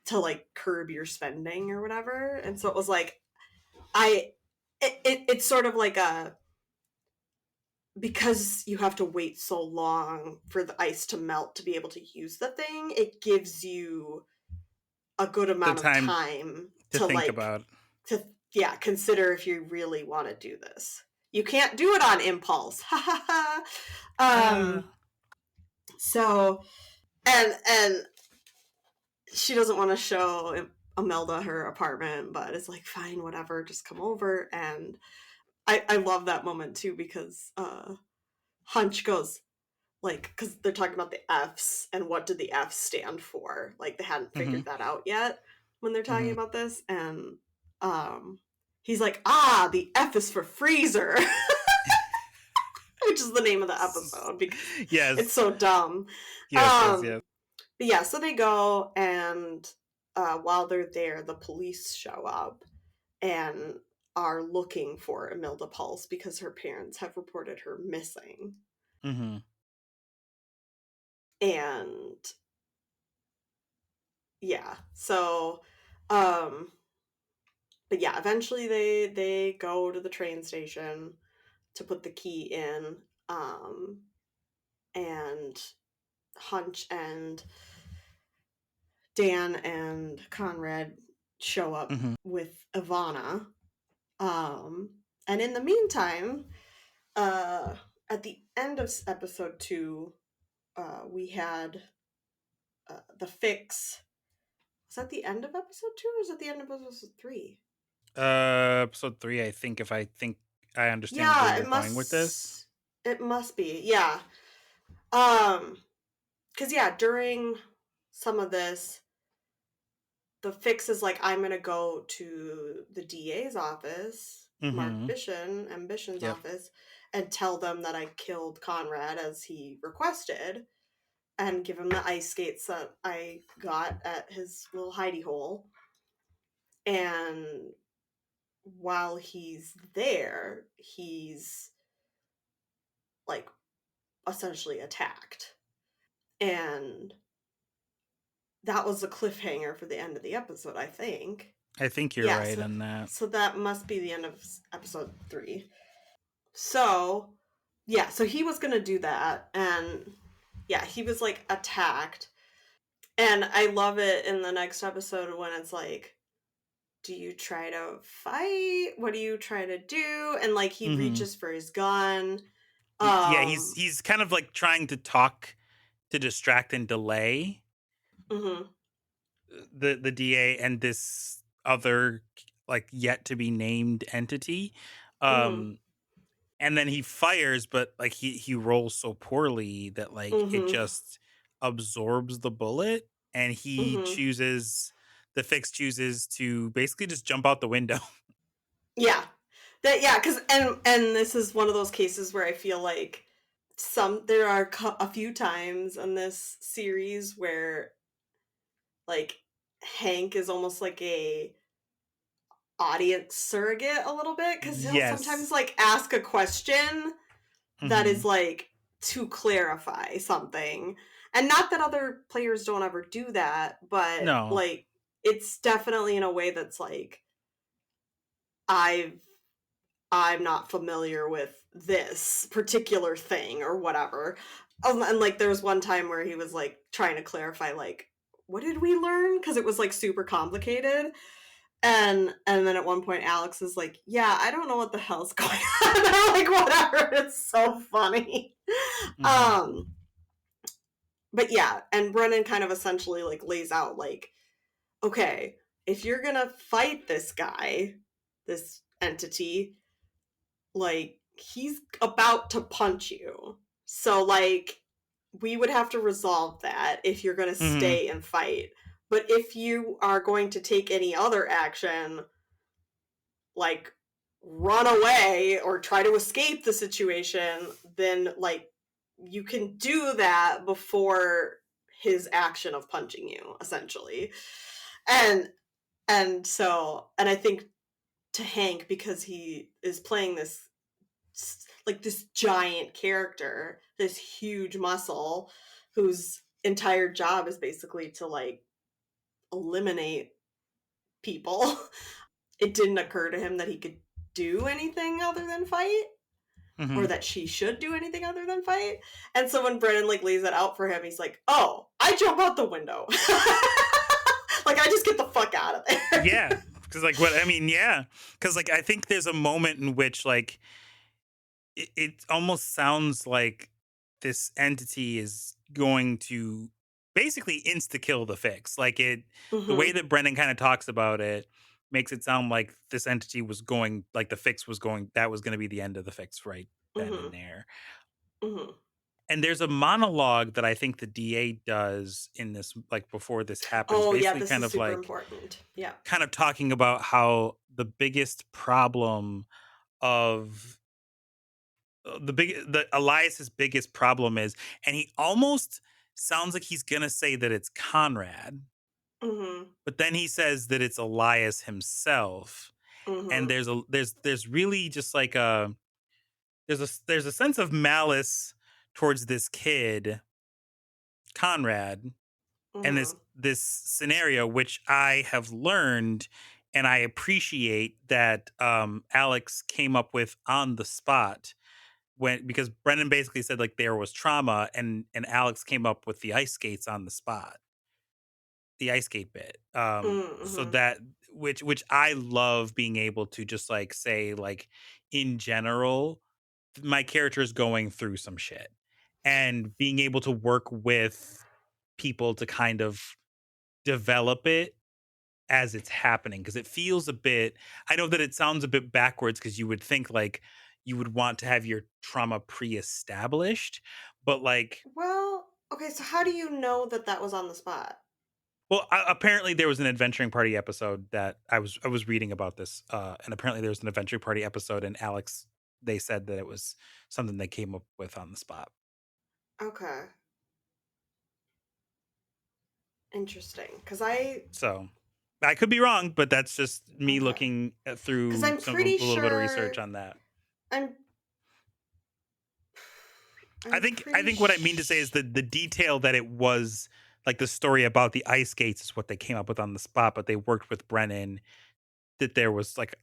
Speaker 2: to, like, curb your spending or whatever. And so it was like, it's sort of like because you have to wait so long for the ice to melt to be able to use the thing, it gives you a good amount of time
Speaker 3: to think about.
Speaker 2: Consider if you really want to do this. You can't do it on impulse. So, and she doesn't want to show Imelda her apartment, but it's like, fine, whatever, just come over. And I love that moment too, because Hunch goes, like, because they're talking about the F's and what did the F stand for. Like, they hadn't figured that out yet when they're talking about this. And he's like, the F is for freezer. which is the name of the episode because
Speaker 3: Yes.
Speaker 2: it's so dumb.
Speaker 3: Yes.
Speaker 2: But yeah, so they go, and while they're there, the police show up and are looking for Mentopolis because her parents have reported her missing.
Speaker 3: Mm-hmm.
Speaker 2: And yeah, so but yeah, eventually they go to the train station to put the key in, and Hunch and Dan and Conrad show up with Ivana. And in the meantime, at the end of episode 2, we had the fix. Was that the end of episode 2 or is it the end of episode 3?
Speaker 3: Episode 3, I think, if I understand where you're going with this.
Speaker 2: It must be, yeah. Because yeah, during some of this, the fix is like, I'm gonna go to the DA's office, Mark Ambition's office, and tell them that I killed Conrad as he requested, and give him the ice skates that I got at his little hidey hole. And while he's there, he's like essentially attacked. And that was the cliffhanger for the end of the episode, I think.
Speaker 3: I think you're right on that.
Speaker 2: So that must be the end of episode 3. So, yeah, so he was going to do that. And yeah, he was like attacked. And I love it in the next episode when it's like, do you try to fight? What do you try to do? And like he reaches for his gun.
Speaker 3: Yeah, he's kind of like trying to talk to distract and delay the DA and this other like yet to be named entity. And then he fires, but like he rolls so poorly that like it just absorbs the bullet, and he the fix chooses to basically just jump out the window.
Speaker 2: Yeah. Because and this is one of those cases where I feel like there are a few times in this series where like Hank is almost like a audience surrogate a little bit, because he'll sometimes like ask a question that is like to clarify something, and not that other players don't ever do that, but like it's definitely in a way that's like, I'm not familiar with this particular thing or whatever. And like there was one time where he was like trying to clarify like, what did we learn? Because it was like super complicated. And then at one point Alex is like, yeah, I don't know what the hell's going on. And I'm like, whatever, it's so funny. But yeah, and Brennan kind of essentially like lays out like, okay, if you're gonna fight this guy, this entity, like he's about to punch you. So like we would have to resolve that if you're gonna stay and fight. But if you are going to take any other action, like run away or try to escape the situation, then like you can do that before his action of punching you, essentially. And I think to Hank, because he is playing this like this giant character, this huge muscle whose entire job is basically to like eliminate people, it didn't occur to him that he could do anything other than fight, or that she should do anything other than fight. And so when Brennan like lays it out for him, he's like, oh, I jump out the window. Like I just get the fuck out of there.
Speaker 3: Yeah, because like because like I think there's a moment in which like it almost sounds like this entity is going to basically insta-kill the fix. Like the way that Brennan kind of talks about it makes it sound like this entity was going, like the fix was going, that was going to be the end of the fix right then and there. And there's a monologue that I think the DA does in this, like before this happens.
Speaker 2: Oh,
Speaker 3: basically
Speaker 2: yeah, this
Speaker 3: kind
Speaker 2: is
Speaker 3: of
Speaker 2: super
Speaker 3: like
Speaker 2: important. Yeah.
Speaker 3: Kind of talking about how the biggest problem of the Elias's biggest problem is, and he almost sounds like he's gonna say that it's Conrad,
Speaker 2: Mhm.
Speaker 3: but then he says that it's Elias himself. And
Speaker 2: Mhm.
Speaker 3: there's really just like there's a sense of malice towards this kid, Conrad, and
Speaker 2: Mhm.
Speaker 3: this scenario, which I have learned and I appreciate that Alex came up with on the spot, when because Brendan basically said like there was trauma, and Alex came up with the ice skates on the spot, the ice skate bit. So
Speaker 2: Mhm.
Speaker 3: that which I love being able to just like say like in general, my character is going through some shit, and being able to work with people to kind of develop it as it's happening, because it feels a bit, I know that it sounds a bit backwards because you would think like you would want to have your trauma pre-established, but like,
Speaker 2: Well, okay, so how do you know that that was on the spot?
Speaker 3: well, apparently there was an adventuring party episode that I was reading about this, and apparently there was an adventuring party episode, and Alex, they said that it was something they came up with on the spot.
Speaker 2: Okay. Interesting.
Speaker 3: So I could be wrong, but that's just me
Speaker 2: Okay.
Speaker 3: looking
Speaker 2: Cuz
Speaker 3: through
Speaker 2: I'm
Speaker 3: some
Speaker 2: pretty
Speaker 3: a little bit of research
Speaker 2: sure
Speaker 3: on that.
Speaker 2: I'm
Speaker 3: I
Speaker 2: I'm
Speaker 3: think I
Speaker 2: pretty
Speaker 3: think what I mean to say is that the detail that it was like the story about the ice skates is what they came up with on the spot, but they worked with Brennan that there was like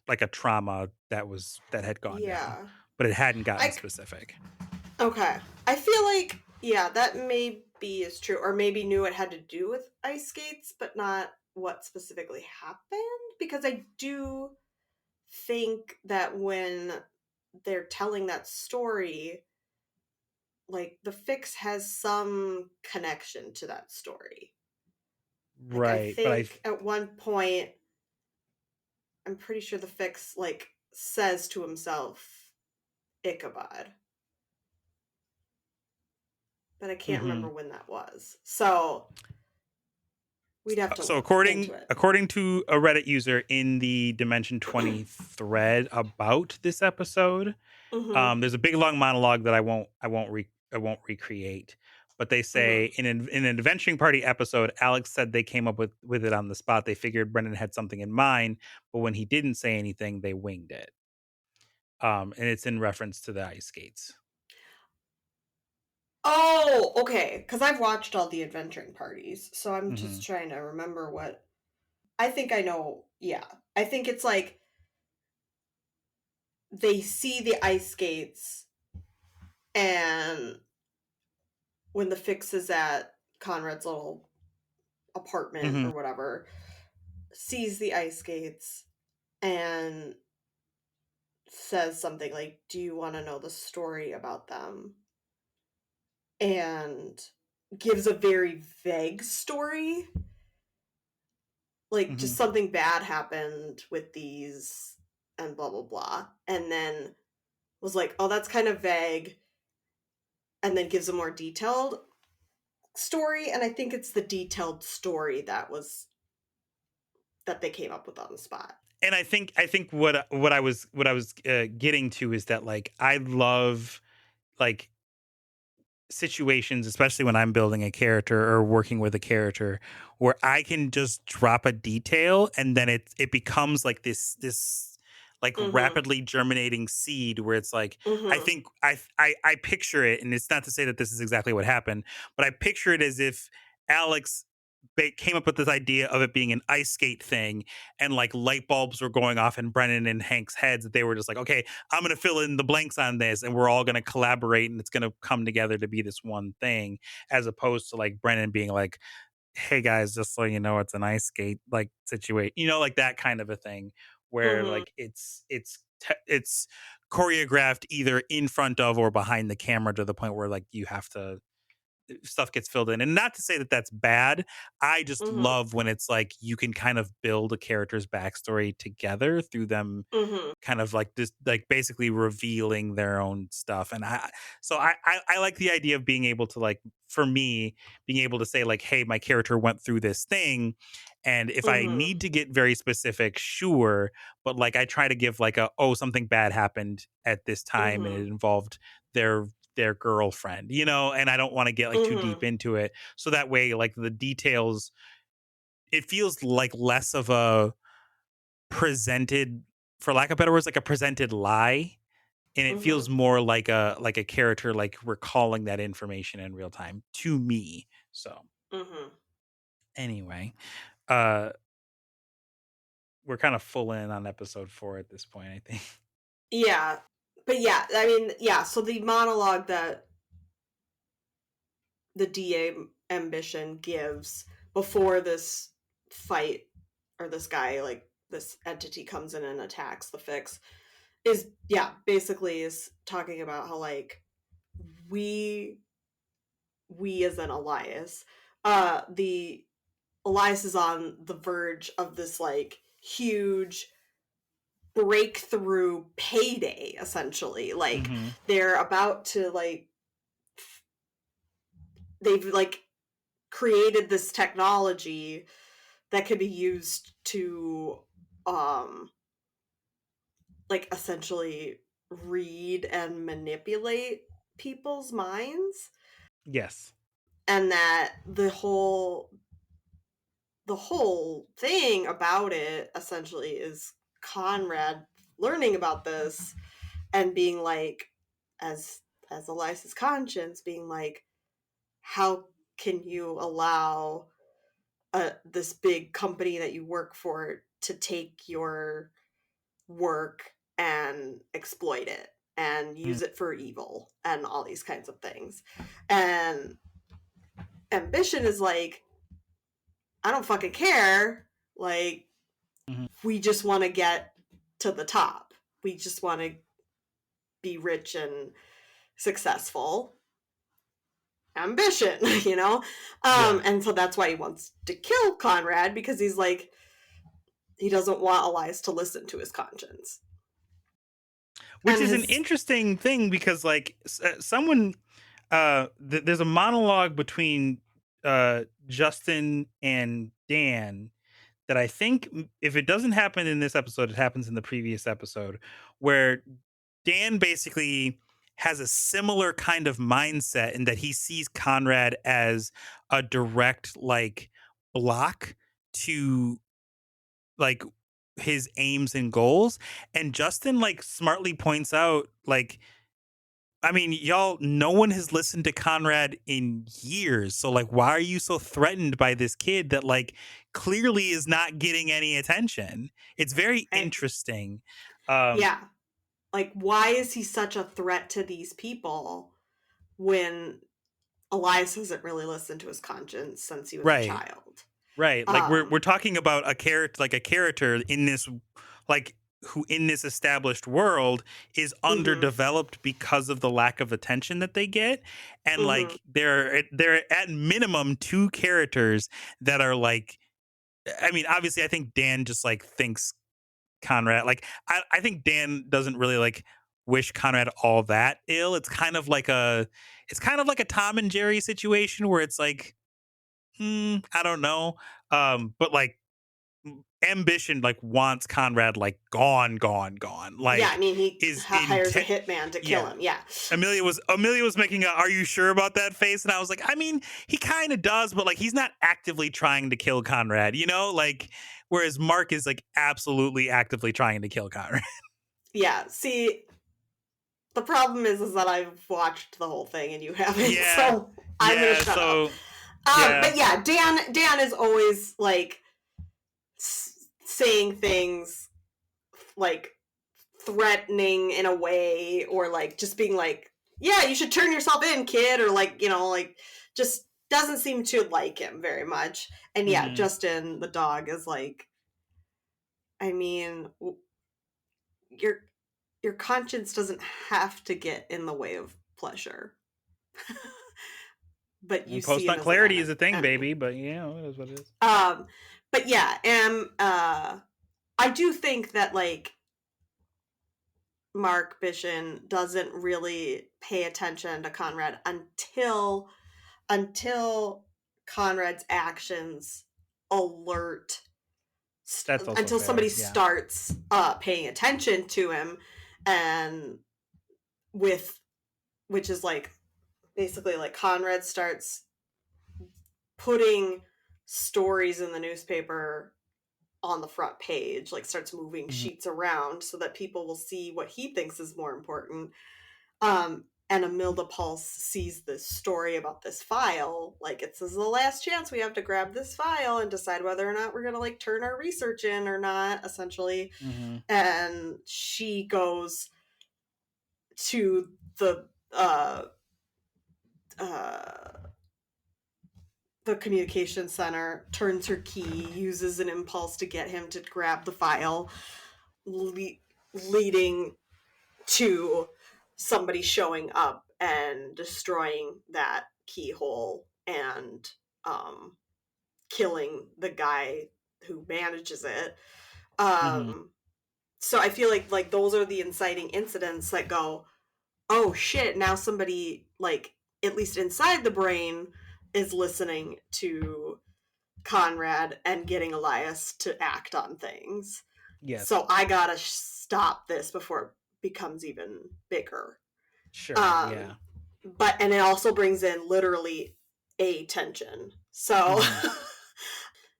Speaker 3: like a trauma that had gone down,
Speaker 2: yeah.
Speaker 3: but it hadn't gotten
Speaker 2: I
Speaker 3: specific.
Speaker 2: Okay. I feel like, yeah, that maybe is true, or maybe knew it had to do with ice skates, but not what specifically happened. Because I do think that when they're telling that story, like the fix has some connection to that story. Like I
Speaker 3: Right, but
Speaker 2: think at one point, I'm pretty sure the fix like says to himself Ichabod, but I can't remember
Speaker 3: mhm.
Speaker 2: when that was. So we'd have to
Speaker 3: So
Speaker 2: look into it.
Speaker 3: according to a Reddit user in the Dimension 20 thread about this episode,
Speaker 2: Mhm.
Speaker 3: there's a big long monologue that I won't recreate. But they say
Speaker 2: Mhm.
Speaker 3: in an adventuring party episode, Alex said they came up with it on the spot. They figured Brendan had something in mind, but when he didn't say anything, they winged it. And it's in reference to the ice skates.
Speaker 2: Oh, okay. Because I've watched all the adventuring parties, so I'm
Speaker 3: Hmm.
Speaker 2: just trying to remember what. I think I know. Yeah, I think it's like they see the ice skates, and when the fix is at Conrad's little apartment
Speaker 3: Hmm.
Speaker 2: or whatever, sees the ice skates and says something like, "Do you want to know the story about them?" And gives a very vague story, like
Speaker 3: Hmm.
Speaker 2: just something bad happened with these and blah blah blah, and then was like, "Oh, that's kind of vague," and then gives a more detailed story, and I think it's the detailed story that they came up with on the spot.
Speaker 3: And I think what I was getting to is that like I love like situations, especially when I'm building a character or working with a character, where I can just drop a detail and then it becomes like this like
Speaker 2: Mhm.
Speaker 3: rapidly germinating seed where it's like I
Speaker 2: Mhm.
Speaker 3: think I picture it, and it's not to say that this is exactly what happened, but I picture it as if Alex came up with this idea of it being an ice skate thing, and like light bulbs were going off in Brennan and Hank's heads, that they were just like, okay, I'm going to fill in the blanks on this, and we're all going to collaborate, and it's going to come together to be this one thing, as opposed to like Brennan being like, hey guys, just so you know, it's an ice skate like situation, like that kind of a thing, where
Speaker 2: Mhm.
Speaker 3: like it's choreographed either in front of or behind the camera to the point where like you have to stuff gets filled in. And not to say that that's bad. I just
Speaker 2: Mhm.
Speaker 3: love when it's like you can kind of build a character's backstory together through them
Speaker 2: Mhm.
Speaker 3: kind of like this, like basically revealing their own stuff. And I like the idea of being able to, like, for me, being able to say like, hey, my character went through this thing, and if I
Speaker 2: Mhm.
Speaker 3: need to get very specific, sure, but like I try to give like a, oh, something bad happened at this time and
Speaker 2: Mhm.
Speaker 3: it involved their girlfriend, you know, and I don't want to get like too deep
Speaker 2: Mhm.
Speaker 3: into it, so that way like the details, it feels like less of a presented, for lack of better words, like a presented lie, and it feels
Speaker 2: Mhm.
Speaker 3: more like a character like recalling that information in real time to me. So
Speaker 2: Mhm.
Speaker 3: anyway, uh we're kind of full in on episode 4 at this point, I think.
Speaker 2: Yeah. But yeah, I mean, yeah, so the monologue that the DA ambition gives before this fight, or this guy, like this entity comes in and attacks the fix, is, yeah, basically is talking about how like we as an Elias, the Elias is on the verge of this like huge breakthrough payday, essentially. Like
Speaker 3: Mhm.
Speaker 2: they're about to like, they've like created this technology that could be used to um like essentially read and manipulate people's minds,
Speaker 3: Yes.
Speaker 2: and that the whole thing about it essentially is Conrad learning about this and being like, as Elias's conscience, being like, how can you allow this big company that you work for to take your work and exploit it and
Speaker 3: Mm.
Speaker 2: use it for evil and all these kinds of things. And ambition is like, I don't fucking care. Like,
Speaker 3: Mhm.
Speaker 2: we just want to get to the top. We just want to be rich and successful. Ambition, you know?
Speaker 3: Yeah.
Speaker 2: And so that's why he wants to kill Conrad, because he's like, he doesn't want Elias to listen to his conscience.
Speaker 3: Which
Speaker 2: And
Speaker 3: is an
Speaker 2: his,
Speaker 3: interesting thing because like someone there's a monologue between Justin and Dan that I think, if it doesn't happen in this episode, it happens in the previous episode, where Dan basically has a similar kind of mindset in that he sees Conrad as a direct like block to like his aims and goals. And Justin like smartly points out like, I mean, y'all, no one has listened to Conrad in years. So like, why are you so threatened by this kid that like clearly is not getting any attention? It's very
Speaker 2: and
Speaker 3: interesting. Um,
Speaker 2: yeah, like, why is he such a threat to these people when Elias hasn't really listened to his conscience since he was a
Speaker 3: right.
Speaker 2: child?
Speaker 3: Right. Like we're
Speaker 2: Um,
Speaker 3: talking about a character in this, like, who in this established world is
Speaker 2: mm-hmm,
Speaker 3: underdeveloped because of the lack of attention that they get. And
Speaker 2: mm-hmm,
Speaker 3: like they're at minimum two characters that are like, I mean, obviously I think Dan just like thinks Conrad, like I think Dan doesn't really like wish Conrad all that ill. It's kind of like a Tom and Jerry situation where it's like, I don't know. But like ambition like wants Conrad like gone, gone, gone.
Speaker 2: yeah, I
Speaker 3: Like
Speaker 2: mean, he
Speaker 3: is
Speaker 2: hires a
Speaker 3: intent.
Speaker 2: hitman to kill
Speaker 3: Yeah.
Speaker 2: him. Yeah,
Speaker 3: Amelia was making a, are you sure about that face? And I was like, I mean, he kind of does, but like he's not actively trying to kill Conrad, you know? Like whereas Mark is like absolutely actively trying to kill Conrad.
Speaker 2: yeah. See, the problem is that I've watched the whole thing and you haven't,
Speaker 3: Yeah.
Speaker 2: so I'm gonna
Speaker 3: Yeah.
Speaker 2: shut up.
Speaker 3: So yeah.
Speaker 2: But yeah, Dan is always like saying things like threatening in a way, or like just being like, yeah, you should turn yourself in, kid, or like, you know, like, just doesn't seem to like him very much. And yeah,
Speaker 3: Hmm.
Speaker 2: Justin the dog is like, I mean, your conscience doesn't have to get in the way of pleasure. but you
Speaker 3: And
Speaker 2: see
Speaker 3: post
Speaker 2: him
Speaker 3: on
Speaker 2: as
Speaker 3: clarity is a thing,
Speaker 2: enemy.
Speaker 3: baby. But you know, it is what it is.
Speaker 2: But yeah, I do think that like Mark Bishan doesn't really pay attention to Conrad until Conrad's actions alert
Speaker 3: That's also
Speaker 2: until
Speaker 3: fair.
Speaker 2: somebody
Speaker 3: Yeah.
Speaker 2: starts paying attention to him, and which is like basically like Conrad starts putting stories in the newspaper on the front page, like starts moving sheets around so that people will see what he thinks is more important. And Mentopolis sees this story about this file, like it's the last chance we have to grab this file and decide whether or not we're gonna like turn our research in or not, essentially. And she goes to the communication center, turns her key, uses an impulse to get him to grab the file, leading to somebody showing up and destroying that keyhole and killing the guy who manages it. So I feel like those are the inciting incidents that go, oh shit, now somebody like at least inside the brain is listening to Conrad and getting Elias to act on things.
Speaker 3: Yes.
Speaker 2: So I gotta stop this before it becomes even bigger.
Speaker 3: Sure. Yeah.
Speaker 2: And it also brings in literally a tension. So,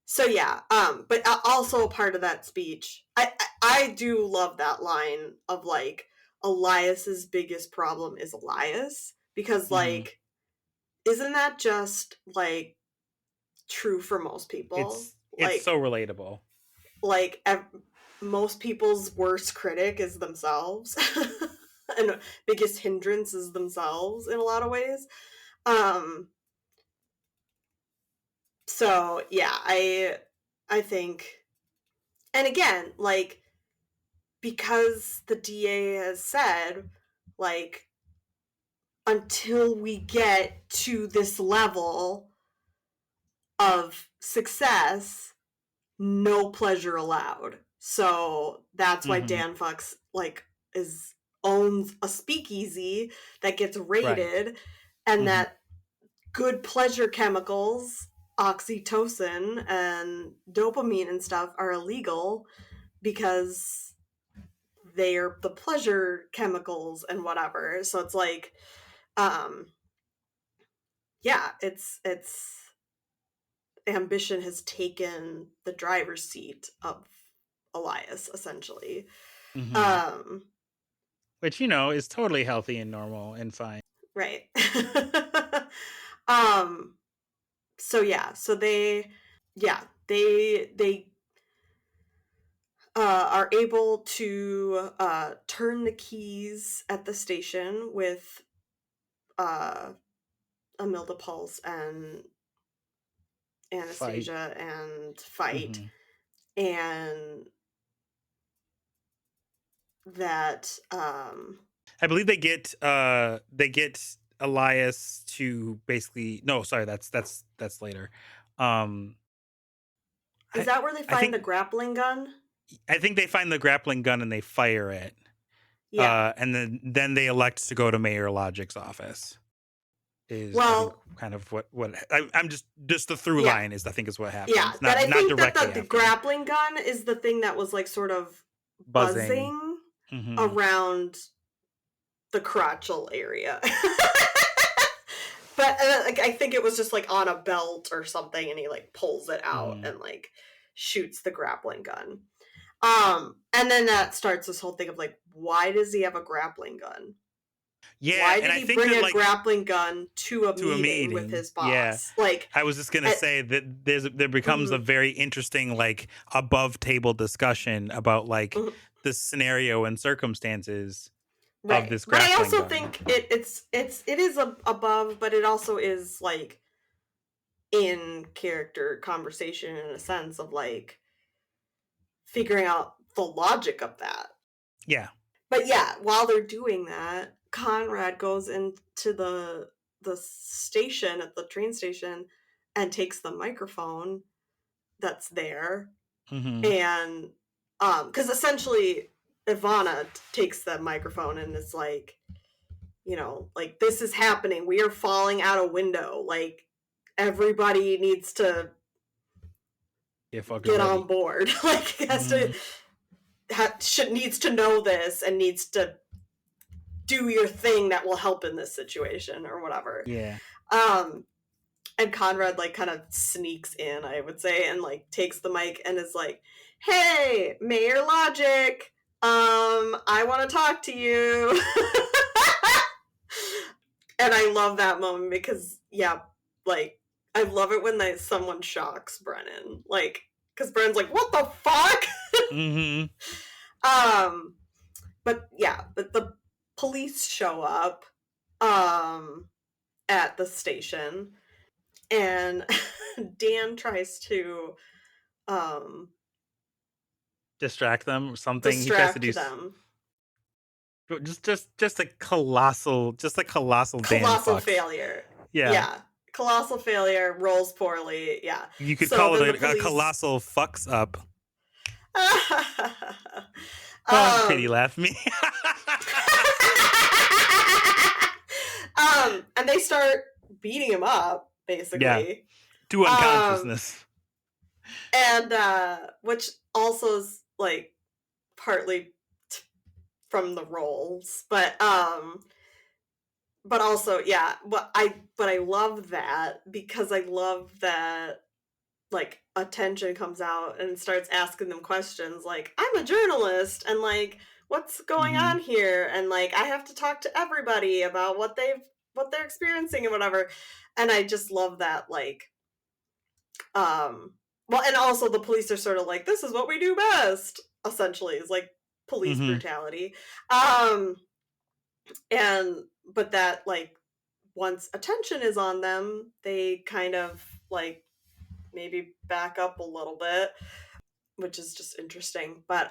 Speaker 2: so yeah. But also a part of that speech, I do love that line of like Elias's biggest problem is Elias, because like, isn't that just like true for most people?
Speaker 3: It's so relatable.
Speaker 2: Like most people's worst critic is themselves. And biggest hindrance is themselves in a lot of ways. So yeah, I think, and again, like, because the DA has said, like, until we get to this level of success, no pleasure allowed. So that's why Dan Fox like owns a speakeasy that gets raided, and that good pleasure chemicals, oxytocin and dopamine and stuff, are illegal because they're the pleasure chemicals and whatever. So it's like, yeah, it's ambition has taken the driver's seat of Elias, essentially.
Speaker 3: Which, you know, is totally healthy and normal and fine.
Speaker 2: Right. So yeah, so they are able to turn the keys at the station with Amilda Pulse and Anastasia and fight. And that
Speaker 3: I believe they get Elias to basically that's later.
Speaker 2: Is that where they find the grappling gun?
Speaker 3: I think they find the grappling gun and they fire it.
Speaker 2: Yeah.
Speaker 3: And then they elect to go to Mayor Logic's office. Is I think kind of what I'm just the through line is I think is what happens.
Speaker 2: Yeah,
Speaker 3: not,
Speaker 2: but I think
Speaker 3: directly
Speaker 2: that the grappling gun is the thing that was like sort of buzzing around the crotchal area. But like, I think it was just like on a belt or something, and he like pulls it out and like shoots the grappling gun. And then that starts this whole thing of like, why does he have a grappling gun?
Speaker 3: Yeah,
Speaker 2: why did he bring a grappling gun to a meeting with his boss?
Speaker 3: Yeah.
Speaker 2: Like,
Speaker 3: I was just gonna say that there becomes a very interesting like above table discussion about like the scenario and circumstances of this grappling gun. But I also
Speaker 2: think it is above, but it also is like in character conversation in a sense of like figuring out the logic of that.
Speaker 3: Yeah.
Speaker 2: But yeah, while they're doing that, Conrad goes into the the station, at the train station, and takes the microphone that's there.
Speaker 3: Mm-hmm.
Speaker 2: And because essentially Ivana takes the microphone and is like, you know, like, this is happening, we are falling out a window, like, everybody needs to
Speaker 3: Get
Speaker 2: get
Speaker 3: ready.
Speaker 2: on board. Like, has to needs to know this and needs to do your thing that will help in this situation or whatever.
Speaker 3: Yeah.
Speaker 2: And Conrad, like, kind of sneaks in, I would say, and, like, takes the mic and is like, hey, Mayor Logic, I want to talk to you. And I love that moment because, yeah, like, I love it when someone shocks Brennan. Like, because Brennan's like, what the fuck?
Speaker 3: Mm-hmm.
Speaker 2: But the police show up at the station, and Dan tries to
Speaker 3: Distract them or something. He tries to
Speaker 2: distract them.
Speaker 3: Just a colossal Dan fucks.
Speaker 2: Failure.
Speaker 3: Yeah.
Speaker 2: Colossal failure, rolls poorly. Yeah.
Speaker 3: You could call it a colossal fucks up. Pity laugh me.
Speaker 2: And they start beating him up, basically.
Speaker 3: Yeah. To unconsciousness.
Speaker 2: And which also is, like, partly from the roles, but also, yeah, but I love that, because I love that, like, attention comes out and starts asking them questions, like, I'm a journalist, and, like, what's going on here, and, like, I have to talk to everybody about what they're experiencing and whatever. And I just love that, like, well, and also the police are sort of like, this is what we do best, essentially, is, like, police brutality. But that, like, once attention is on them, they kind of, like, maybe back up a little bit, which is just interesting. But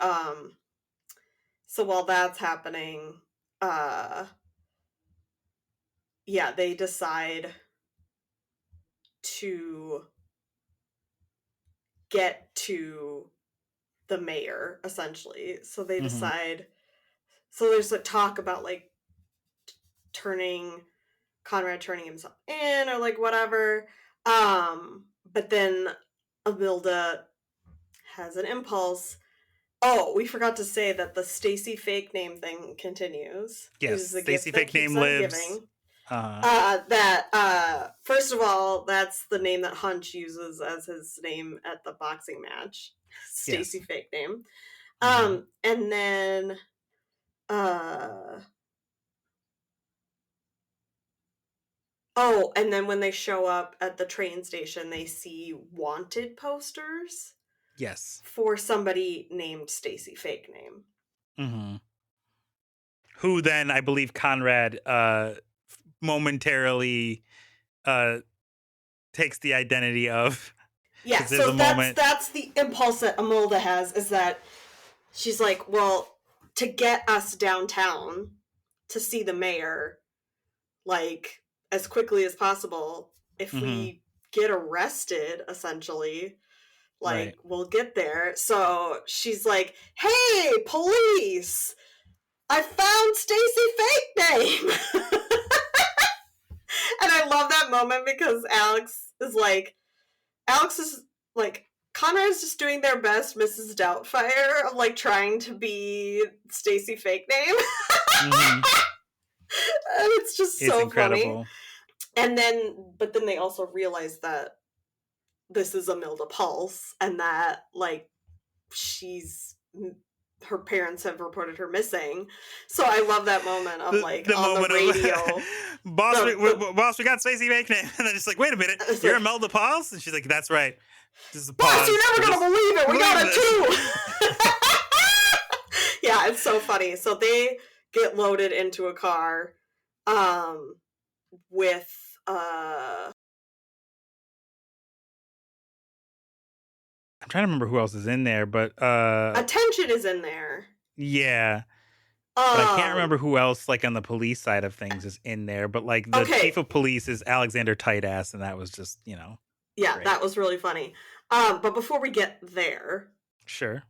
Speaker 2: so while that's happening, they decide to get to the mayor, essentially. So they decide, so there's a talk about, like, Conrad turning himself in, or, like, whatever. But then Amilda has an impulse. Oh, we forgot to say that the Stacy fake name thing continues.
Speaker 3: Yes, Stacy fake name lives.
Speaker 2: First of all, that's the name that Hunch uses as his name at the boxing match. Stacy fake name. And then and then when they show up at the train station, they see wanted posters.
Speaker 3: Yes.
Speaker 2: For somebody named Stacy fake name.
Speaker 3: Mm-hmm. Who then, I believe, Conrad momentarily takes the identity of.
Speaker 2: Yeah, so that's the impulse that Amilda has, is that she's like, well, to get us downtown to see the mayor, like, as quickly as possible, if we get arrested, essentially, like, we'll get there. So she's like, hey, police, I found Stacy fake name. And I love that moment, because Alex is like, Conrad's just doing their best Mrs. Doubtfire of, like, trying to be Stacy fake name. And it's just so incredible. Funny. But then they also realize that this is Amilda Pulse, and that, like, her parents have reported her missing. So I love that moment of, like, on the radio.
Speaker 3: Boss, we got Stacy fake name. And then it's like, wait a minute, you're Amilda Pulse? And she's like, that's right. This is
Speaker 2: Boss, you're never going to believe it. We got it too. Yeah, it's so funny. So they get loaded into a car with
Speaker 3: I'm trying to remember who else is in there, but
Speaker 2: Attention is in there.
Speaker 3: Yeah. But I can't remember who else, like, on the police side of things is in there. But, like, the chief of police is Alexander Tightass, and that was just,
Speaker 2: Yeah,
Speaker 3: great.
Speaker 2: that was really funny. But before we get there...
Speaker 3: Sure.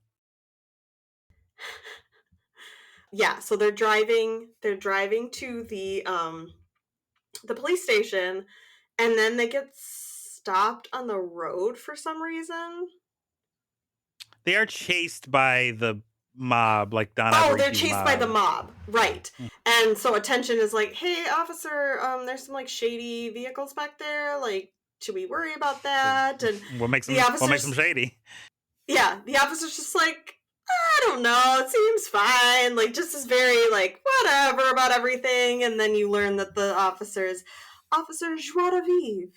Speaker 2: Yeah, so they're driving to the police station, and then they get stopped on the road for some reason.
Speaker 3: They are chased by the mob, like Donna
Speaker 2: Oh, they're
Speaker 3: Barici's
Speaker 2: chased by the mob, right?
Speaker 3: Mm.
Speaker 2: And so Attention is like, "Hey, officer, there's some like shady vehicles back there. Like, should we worry about that?" And
Speaker 3: What makes
Speaker 2: the
Speaker 3: them shady?
Speaker 2: Yeah, the officer's just like, "I don't know, it seems fine." Like, just is very like whatever about everything. And then you learn that the officer Joie de Vivre.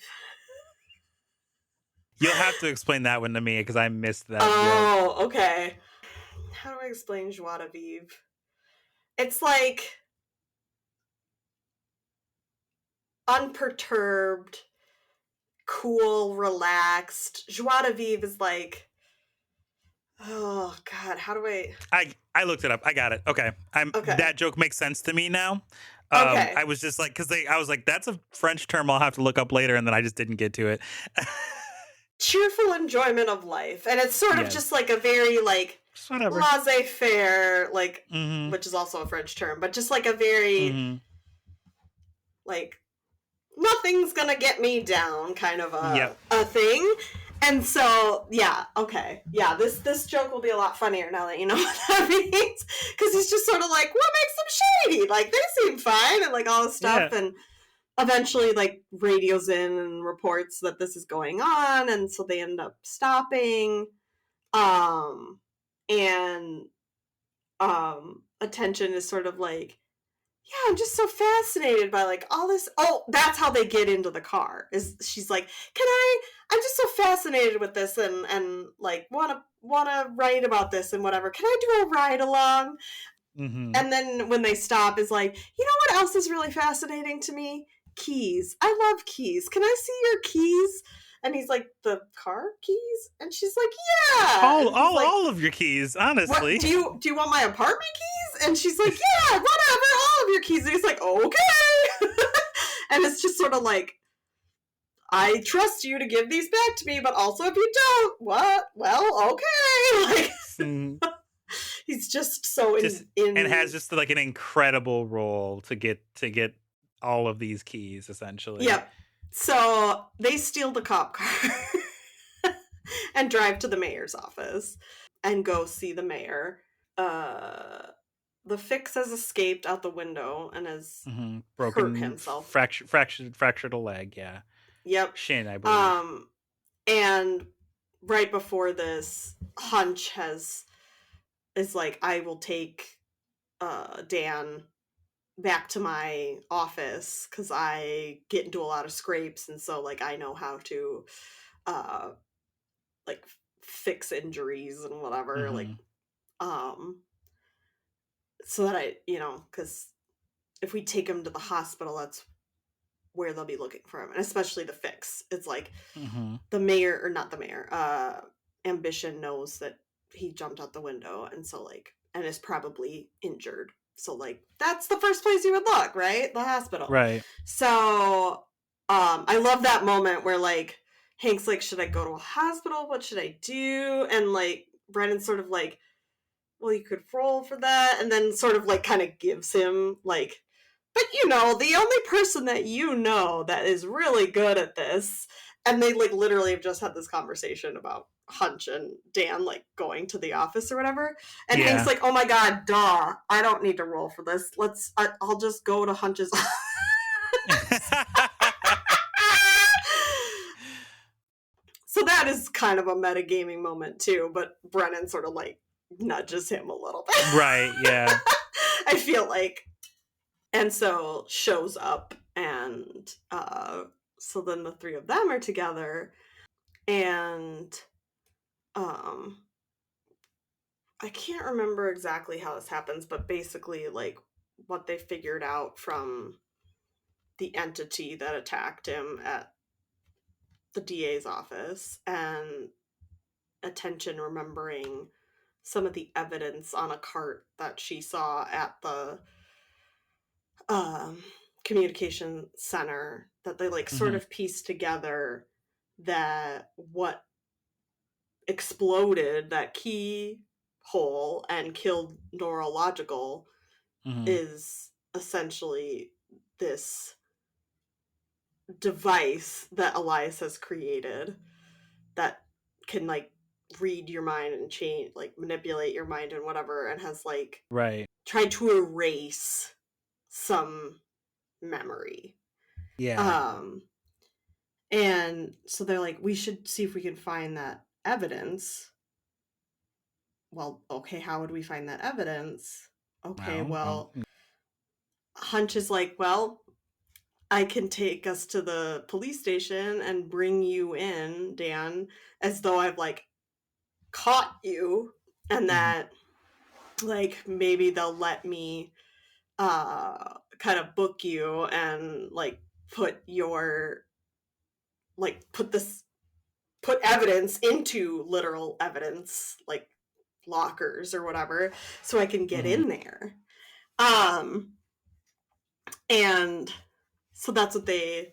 Speaker 3: You'll have to explain that one to me because I missed that joke.
Speaker 2: Oh, okay. How do I explain Joie de Vivre? It's like unperturbed, cool, relaxed. Joie de Vivre is like, oh God, how do
Speaker 3: I looked it up. I got it. Okay.
Speaker 2: Okay.
Speaker 3: That joke makes sense to me now.
Speaker 2: Okay.
Speaker 3: I was just like, I was like, that's a French term I'll have to look up later, and then I just didn't get to it.
Speaker 2: Cheerful enjoyment of life. And it's sort of just like a very like laissez-faire, like, which is also a French term, but just like a very like nothing's gonna get me down kind of a thing. And so, yeah, okay. Yeah, this joke will be a lot funnier now that you know what that means. Because he's just sort of like, what makes them shady? Like, they seem fine and like all this stuff. Yeah. And eventually, like, radios in and reports that this is going on. And so they end up stopping. And Attention is sort of like, yeah, I'm just so fascinated by like all this. Oh, that's how they get into the car. Is she's like, I'm just so fascinated with this and like wanna write about this and whatever. Can I do a ride along? Mm-hmm. And then when they stop, is like, you know what else is really fascinating to me? Keys. I love keys. Can I see your keys? And he's like, the car keys? And she's like, yeah.
Speaker 3: All of your keys, honestly.
Speaker 2: Do you want my apartment keys? And she's like, yeah, whatever, all of your keys. And he's like, okay. And it's just sort of like, I trust you to give these back to me, but also if you don't, what? Well, okay. Like, he's just so in
Speaker 3: and has just like an incredible role to get all of these keys, essentially.
Speaker 2: Yep. So they steal the cop car and drive to the mayor's office and go see the mayor. The Fix has escaped out the window and has hurt himself.
Speaker 3: Fractured a leg, yeah.
Speaker 2: Yep.
Speaker 3: Shin, I believe.
Speaker 2: And right before this, Hunch is like, I will take Dan back to my office because I get into a lot of scrapes, and so like I know how to like fix injuries and whatever, like so that I, because if we take him to the hospital, that's where they'll be looking for him, and especially the Fix. It's like the mayor, or not the mayor, Ambition knows that he jumped out the window, and so like, and is probably injured. So like, that's the first place you would look, right? The hospital.
Speaker 3: Right.
Speaker 2: So I love that moment where like Hank's like, should I go to a hospital? What should I do? And like Brennan's sort of like, well, you could roll for that, and then sort of like kind of gives him like, but the only person that that is really good at this, and they like literally have just had this conversation about Hunch and Dan like going to the office or whatever, and Hank's like, oh my god, duh, I don't need to roll for this. I'll just go to Hunch's office. So that is kind of a metagaming moment too, but Brennan sort of like nudges him a little bit.
Speaker 3: Right, yeah.
Speaker 2: I feel like. And so shows up, and so then the three of them are together, and I can't remember exactly how this happens, but basically like what they figured out from the entity that attacked him at the DA's office, and Attention remembering some of the evidence on a cart that she saw at the communication center, that they like sort of pieced together that what exploded that keyhole and killed Neurological is essentially this device that Elias has created that can like read your mind and change, like manipulate your mind and whatever, and has like tried to erase some memory. And so they're like, we should see if we can find that evidence. Well, okay, how would we find that evidence? Okay, well, Hunch is like, well, I can take us to the police station and bring you in, Dan, as though I've like caught you, and that like maybe they'll let me kind of book you and like put evidence into literal evidence like lockers or whatever, so I can get in there. And so that's what they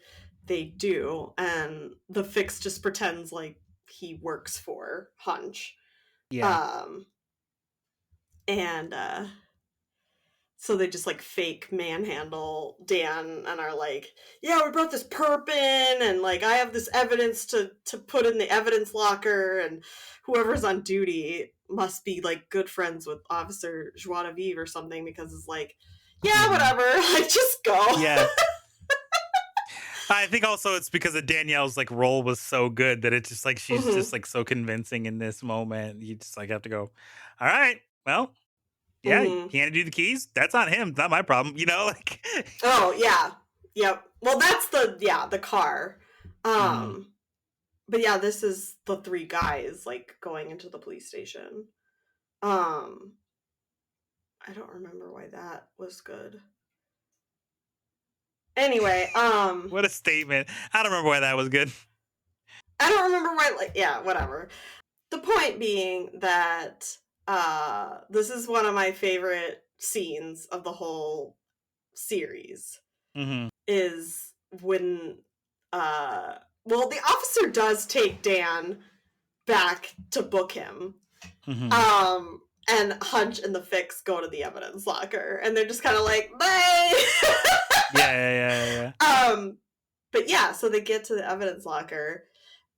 Speaker 2: do, and the Fix just pretends like he works for Hunch. And so they just like fake manhandle Dan and are like, yeah, we brought this perp in, and like I have this evidence to put in the evidence locker, and whoever's on duty must be like good friends with Officer Joie de Vivre or something, because it's like, yeah, whatever, like just go.
Speaker 3: Yeah. I think also it's because of Danielle's like role was so good that it's just like she's just like so convincing in this moment. You just like have to go, all right, well, yeah, he handed you the keys. That's on him. It's not my problem, you know? Like
Speaker 2: oh yeah. Yep. Well, that's the car. But yeah, this is the three guys like going into the police station. I don't remember why that was good. Anyway,
Speaker 3: what a statement. I don't remember why that was good.
Speaker 2: I don't remember why, like, yeah, whatever. The point being that this is one of my favorite scenes of the whole series. Is when well, the officer does take Dan back to book him. And Hunch and the Fix go to the evidence locker, and they're just kind of like, bye.
Speaker 3: Yeah.
Speaker 2: But yeah, so they get to the evidence locker,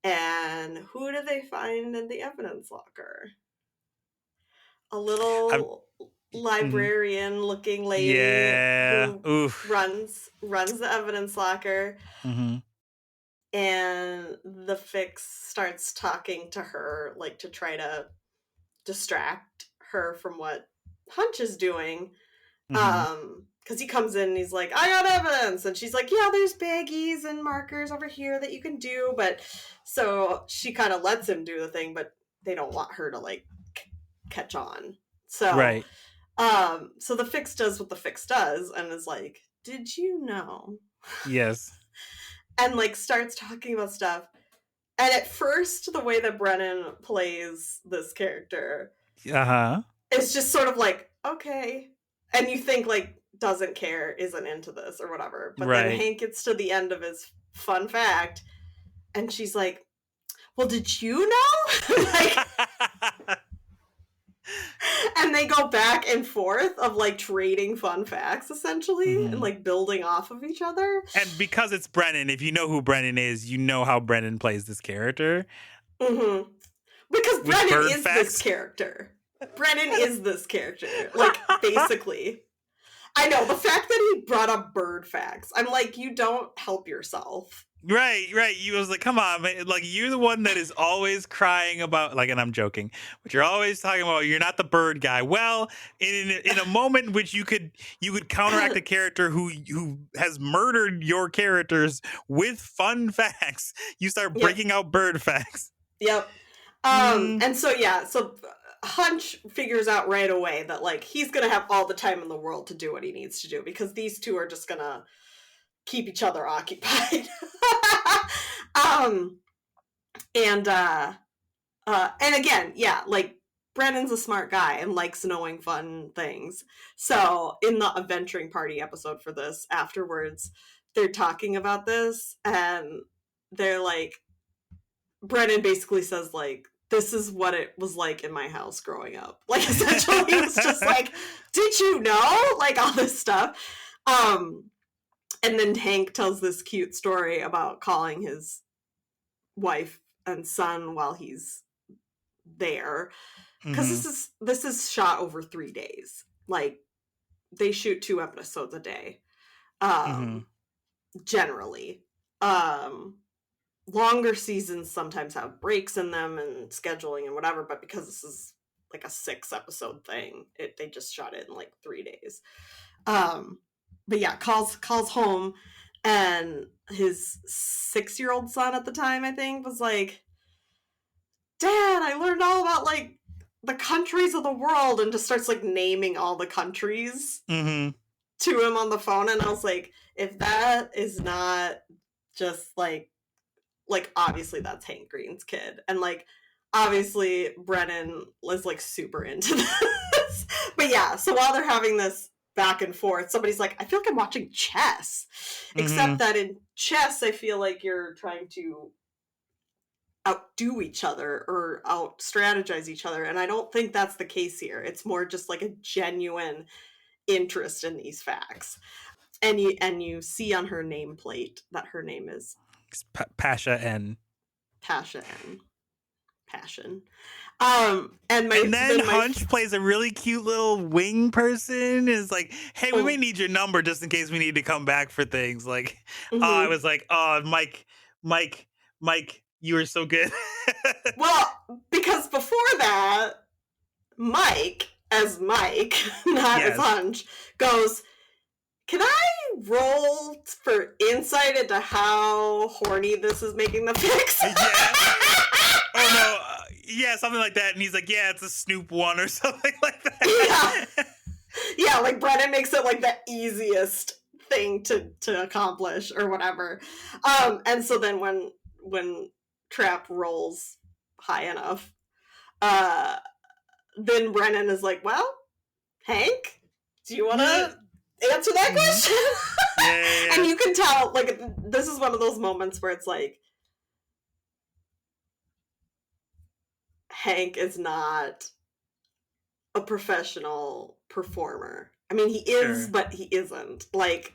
Speaker 2: and who do they find in the evidence locker? A little librarian-looking lady who runs the evidence locker. And the Fix starts talking to her, like, to try to distract her from what Hunch is doing. Because he comes in and he's like, I got evidence, and she's like, yeah, there's baggies and markers over here that you can do. But so she kind of lets him do the thing, but they don't want her to like catch on. So so the Fix does what the Fix does and is like, did you know?
Speaker 3: Yes.
Speaker 2: And like starts talking about stuff. And at first, the way that Brennan plays this character, it's just sort of like, okay. And you think like doesn't care, isn't into this or whatever. But then Hank gets to the end of his fun fact, and she's like, well, did you know? Like, and they go back and forth of like trading fun facts essentially and like building off of each other.
Speaker 3: And because it's Brennan, if you know who Brennan is, you know how Brennan plays this character.
Speaker 2: Because Brennan is this character. Brennan is this character. Like, basically. I know, the fact that he brought up bird facts, I'm like, you don't help yourself.
Speaker 3: Right. You was like, come on, man. Like, you're the one that is always crying about, like, and I'm joking, but you're always talking about you're not the bird guy. Well, in a moment in which you could counteract a character who has murdered your characters with fun facts, you start breaking out bird facts.
Speaker 2: Yep. And so Hunch figures out right away that like he's gonna have all the time in the world to do what he needs to do, because these two are just gonna keep each other occupied. And again, yeah, like Brennan's a smart guy and likes knowing fun things. So in the adventuring party episode for this, afterwards, they're talking about this and they're like, Brennan basically says like, this is what it was like in my house growing up. Like essentially it was just like, did you know? Like all this stuff. And then Hank tells this cute story about calling his wife and son while he's there. Because this is shot over 3 days. Like they shoot 2 episodes a day. Generally. Longer seasons sometimes have breaks in them and scheduling and whatever, but because this is like a 6 episode thing, they just shot it in like 3 days. But yeah, calls home, and his 6-year-old son at the time, I think, was like, Dad, I learned all about like the countries of the world, and just starts like naming all the countries to him on the phone. And I was like, if that is not just like obviously that's Hank Green's kid, and like obviously Brennan was like super into this. But yeah, so while they're having this back and forth, somebody's like, I feel like I'm watching chess. Except that in chess, I feel like you're trying to outdo each other or out strategize each other, and I don't think that's the case here. It's more just like a genuine interest in these facts. And you see on her nameplate that her name is
Speaker 3: Pasha N.
Speaker 2: Pasha N. Passion.
Speaker 3: And then Hunch plays a really cute little wing person. Is like, hey, we may need your number just in case we need to come back for things. Like, I was like, oh, Mike, you were so good.
Speaker 2: Well, because before that, Mike, not as Hunch, goes, can I roll for insight into how horny this is making the fix?
Speaker 3: Oh no, yeah, something like that. And he's like, yeah, it's a Snoop one or something like that.
Speaker 2: Yeah, like Brennan makes it like the easiest thing to accomplish or whatever. And so then when Trap rolls high enough, then Brennan is like, well, Hank, do you want to answer that question?
Speaker 3: Yeah.
Speaker 2: And you can tell, like, this is one of those moments where it's like, Hank is not a professional performer. I mean, he is, but he isn't. Like,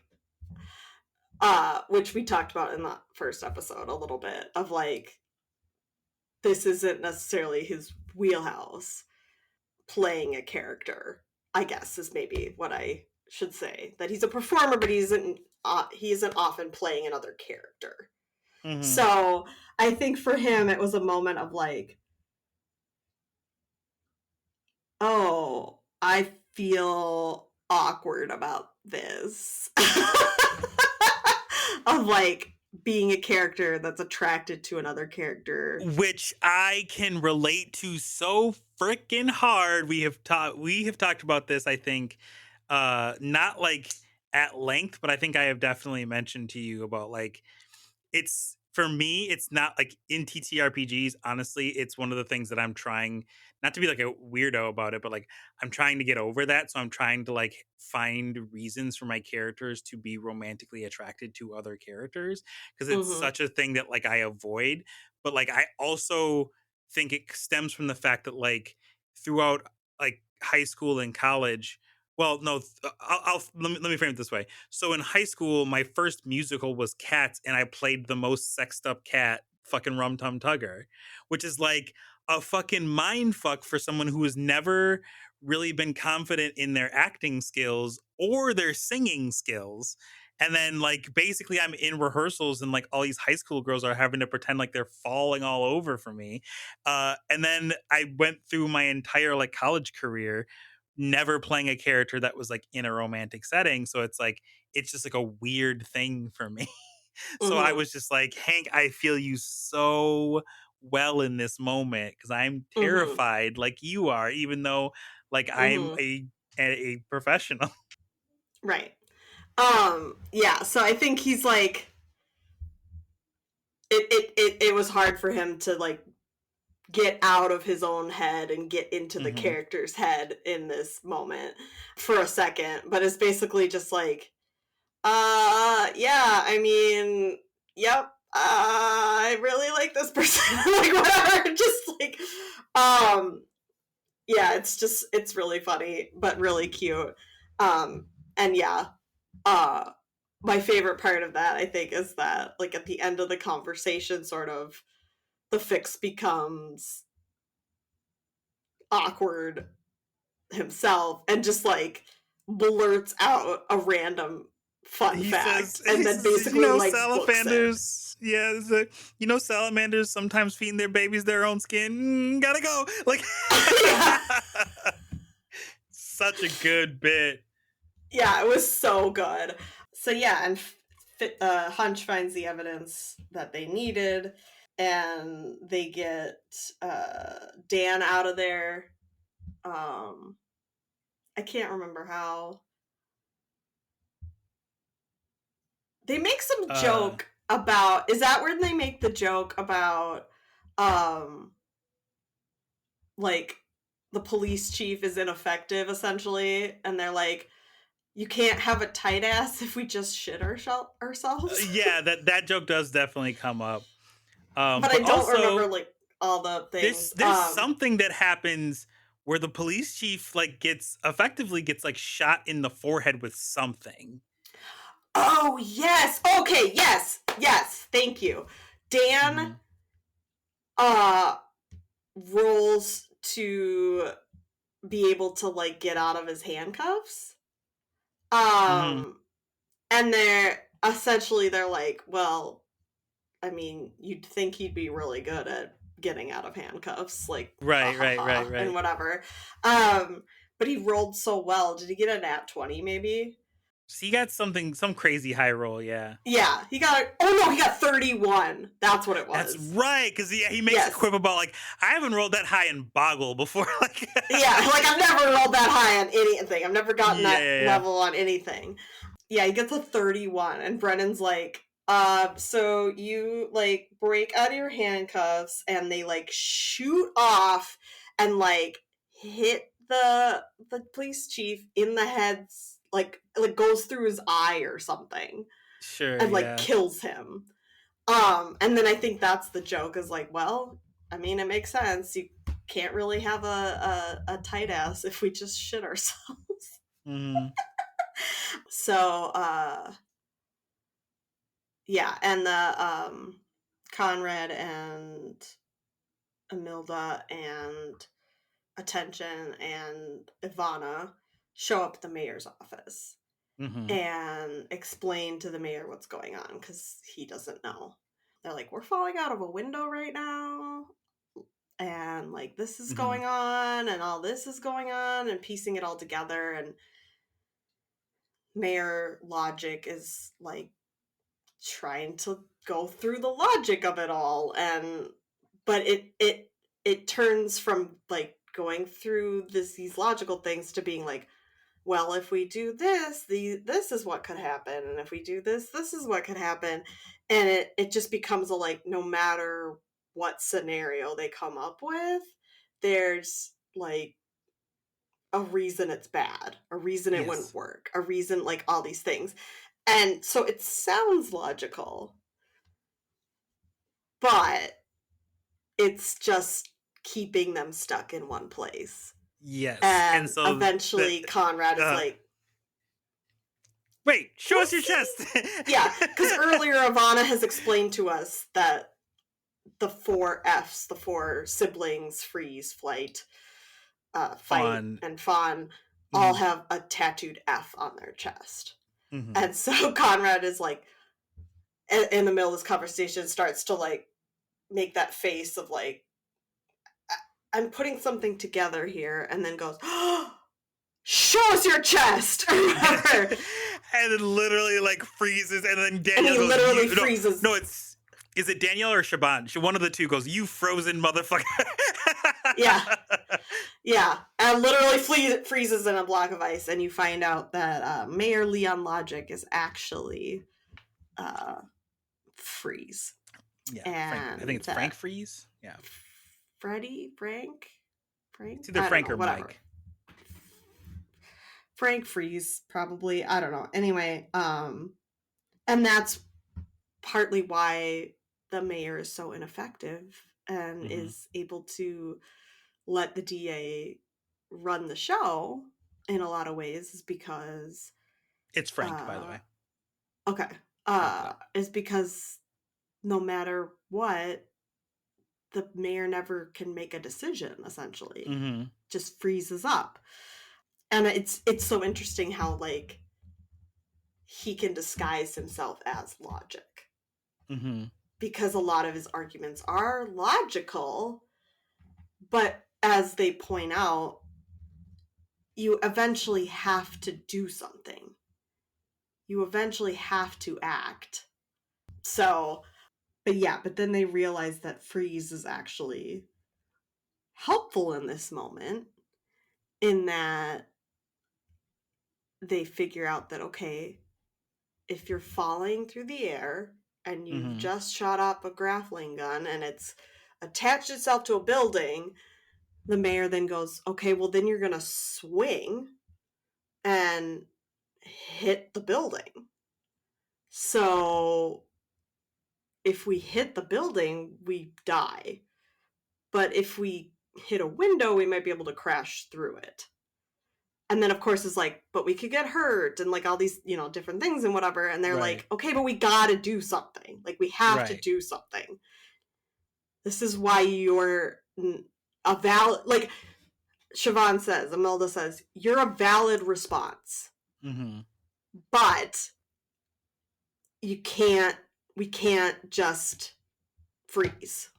Speaker 2: which we talked about in the first episode a little bit, of like, this isn't necessarily his wheelhouse. Playing a character, I guess, is maybe what I should say. That he's a performer, but he isn't often playing another character. So I think for him, it was a moment of like, oh, I feel awkward about this. Of like being a character that's attracted to another character,
Speaker 3: which I can relate to so freaking hard. We have talked about this, I think, not like at length, but I think I have definitely mentioned to you about like, it's, for me, it's not like in TTRPGs, honestly, it's one of the things that I'm trying not to be like a weirdo about it, but like I'm trying to get over that. So I'm trying to like find reasons for my characters to be romantically attracted to other characters, because it's such a thing that like I avoid. But like I also think it stems from the fact that like throughout like high school and college, well, no, let me frame it this way. So in high school, my first musical was Cats, and I played the most sexed up cat, fucking Rum Tum Tugger, which is like a fucking mind fuck for someone who has never really been confident in their acting skills or their singing skills. And then like basically I'm in rehearsals and like all these high school girls are having to pretend like they're falling all over for me. And then I went through my entire like college career never playing a character that was like in a romantic setting. So it's like, it's just like a weird thing for me. So I was just like, Hank, I feel you so well in this moment, because I'm terrified like you are, even though like I'm a professional.
Speaker 2: Right. Yeah, so I think he's like, it was hard for him to like get out of his own head and get into the
Speaker 3: Mhm.
Speaker 2: character's head in this moment for a second, but it's basically just like, yeah, I mean, yep, I really like this person, like, whatever, just like, yeah, it's really funny, but really cute, and yeah, my favorite part of that, I think, is that, like, at the end of the conversation, sort of, the fix becomes awkward himself and just, like, blurts out a random fun
Speaker 3: He
Speaker 2: fact
Speaker 3: says,
Speaker 2: and then basically, like, books it.
Speaker 3: salamanders. Yeah, salamanders sometimes feeding their babies their own skin. Gotta go. Like,
Speaker 2: Yeah.
Speaker 3: such a good bit.
Speaker 2: Yeah, it was so good. So yeah, and Hunch finds the evidence that they needed, and they get Dan out of there. I can't remember how. They make some joke about, is that where they make the joke about like the police chief is ineffective essentially, and they're like, you can't have a tight ass if we just shit ourselves.
Speaker 3: Yeah, that joke does definitely come up.
Speaker 2: But I
Speaker 3: But
Speaker 2: don't remember
Speaker 3: also,
Speaker 2: like all the things.
Speaker 3: there's something that happens where the police chief like gets like shot in the forehead with something.
Speaker 2: Oh yes. Okay, yes, thank you. Dan rolls to be able to like get out of his handcuffs. And they're like, well, I mean, you'd think he'd be really good at getting out of handcuffs, like,
Speaker 3: Right.
Speaker 2: and whatever. But he rolled so well. Did he get a nat 20 maybe?
Speaker 3: So he got some crazy high roll, yeah.
Speaker 2: Yeah, he got 31. That's what it was.
Speaker 3: That's right, because he makes a quip about like, I haven't rolled that high in Boggle before. Like,
Speaker 2: yeah, like I've never rolled that high on anything. I've never gotten that level on anything. Yeah, he gets a 31, and Brennan's like, so you like break out of your handcuffs, and they like shoot off and like hit the police chief in the head, like goes through his eye or something.
Speaker 3: Sure.
Speaker 2: And like kills him. And then I think that's the joke, is like, well, I mean, it makes sense. You can't really have a tight ass if we just shit ourselves. So yeah, and the Conrad and Emilda and Attention and Ivana show up at the mayor's office and explain to the mayor what's going on, because he doesn't know. They're like, we're falling out of a window right now, and like this is going on, and all this is going on, and piecing it all together. And Mayor Logic is like trying to go through the logic of it all, but it turns from like going through these logical things to being like, well, if we do this, this is what could happen, and if we do this, this is what could happen, and it just becomes a like, no matter what scenario they come up with, there's like a reason it's bad, a reason it wouldn't work, a reason, like all these things. And so it sounds logical, but it's just keeping them stuck in one place.
Speaker 3: Yes.
Speaker 2: And so eventually Conrad is like,
Speaker 3: wait, show us your chest.
Speaker 2: Yeah, because earlier Ivana has explained to us that the 4 Fs, the 4 siblings, Freeze, Flight, Fight, and Fawn, all have a tattooed F on their chest. And so Conrad is like, in the middle of this conversation, starts to like make that face of like, I'm putting something together here, and then goes, oh, show us your chest!
Speaker 3: And then literally like freezes, and then Daniel
Speaker 2: and he
Speaker 3: goes,
Speaker 2: literally freezes.
Speaker 3: No, is it Daniel or Shaban? One of the two goes, you frozen motherfucker.
Speaker 2: Yeah. And literally freezes in a block of ice, and you find out that Mayor Leon Logic is actually Freeze.
Speaker 3: Yeah, and I think it's Frank Freeze. Yeah.
Speaker 2: Frank.
Speaker 3: It's either
Speaker 2: I don't
Speaker 3: Frank
Speaker 2: know,
Speaker 3: or
Speaker 2: whatever.
Speaker 3: Mike.
Speaker 2: Frank Freeze, probably. I don't know. Anyway, and that's partly why the mayor is so ineffective and is able to let the DA run the show in a lot of ways, is because
Speaker 3: It's Frank, by the way.
Speaker 2: Okay. Is because no matter what, the mayor never can make a decision, essentially. Just freezes up. And it's so interesting how, like, he can disguise himself as logic. Because a lot of his arguments are logical, but as they point out, you eventually have to do something. You eventually have to act. So, but then they realize that freeze is actually helpful in this moment, in that they figure out that, okay, if you're falling through the air and you've just shot up a grappling gun and it's attached itself to a building, the mayor then goes, okay, well, then you're going to swing and hit the building. So if we hit the building, we die. But if we hit a window, we might be able to crash through it. And then, of course, it's like, but we could get hurt and, like, all these, different things and whatever. And they're like, okay, but we got to do something. Like, we have to do something. This is why you're a valid, like Siobhan says, Imelda says, you're a valid response. But we can't just freeze.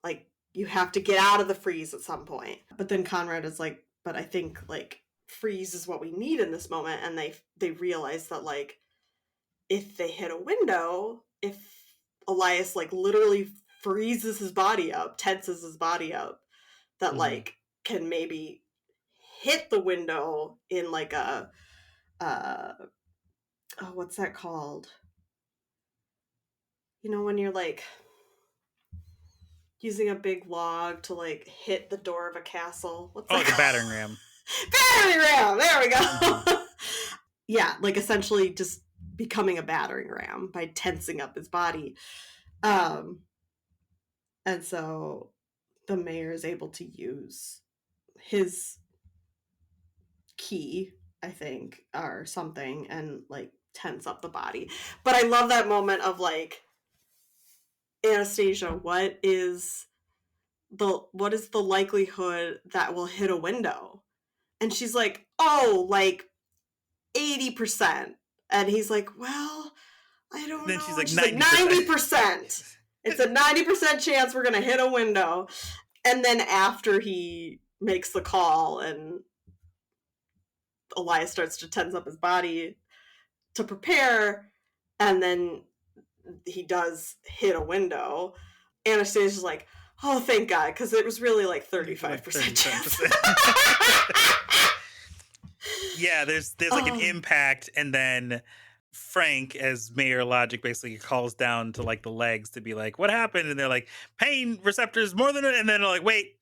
Speaker 2: Like, you have to get out of the freeze at some point. But then Conrad is like, but I think, like, freeze is what we need in this moment. And they realize that, like, if they hit a window, if Elias, like, literally freezes his body up, tenses his body up, that like can maybe hit the window in, like, a what's that called? When you're, like, using a big log to, like, hit the door of a castle. What's that?
Speaker 3: Like a battering ram.
Speaker 2: Battering ram! There we go! Yeah, like, essentially just becoming a battering ram by tensing up his body. And so the mayor is able to use his key, I think, or something, and, like, tense up the body. But I love that moment of, like, Anastasia, what is the likelihood that we'll hit a window? And she's like, oh, like 80%. And he's like, well, I don't know.
Speaker 3: She's like,
Speaker 2: 90%. It's a 90% chance we're gonna hit a window. And then after he makes the call and Elias starts to tense up his body to prepare, and then he does hit a window, Anastasia's like, oh, thank God, because it was really like 35% chance.
Speaker 3: Yeah, there's like an impact, and then Frank, as Mayor Logic, basically calls down to, like, the legs to be like, what happened? And they're like, pain receptors more than, and then they're like, wait,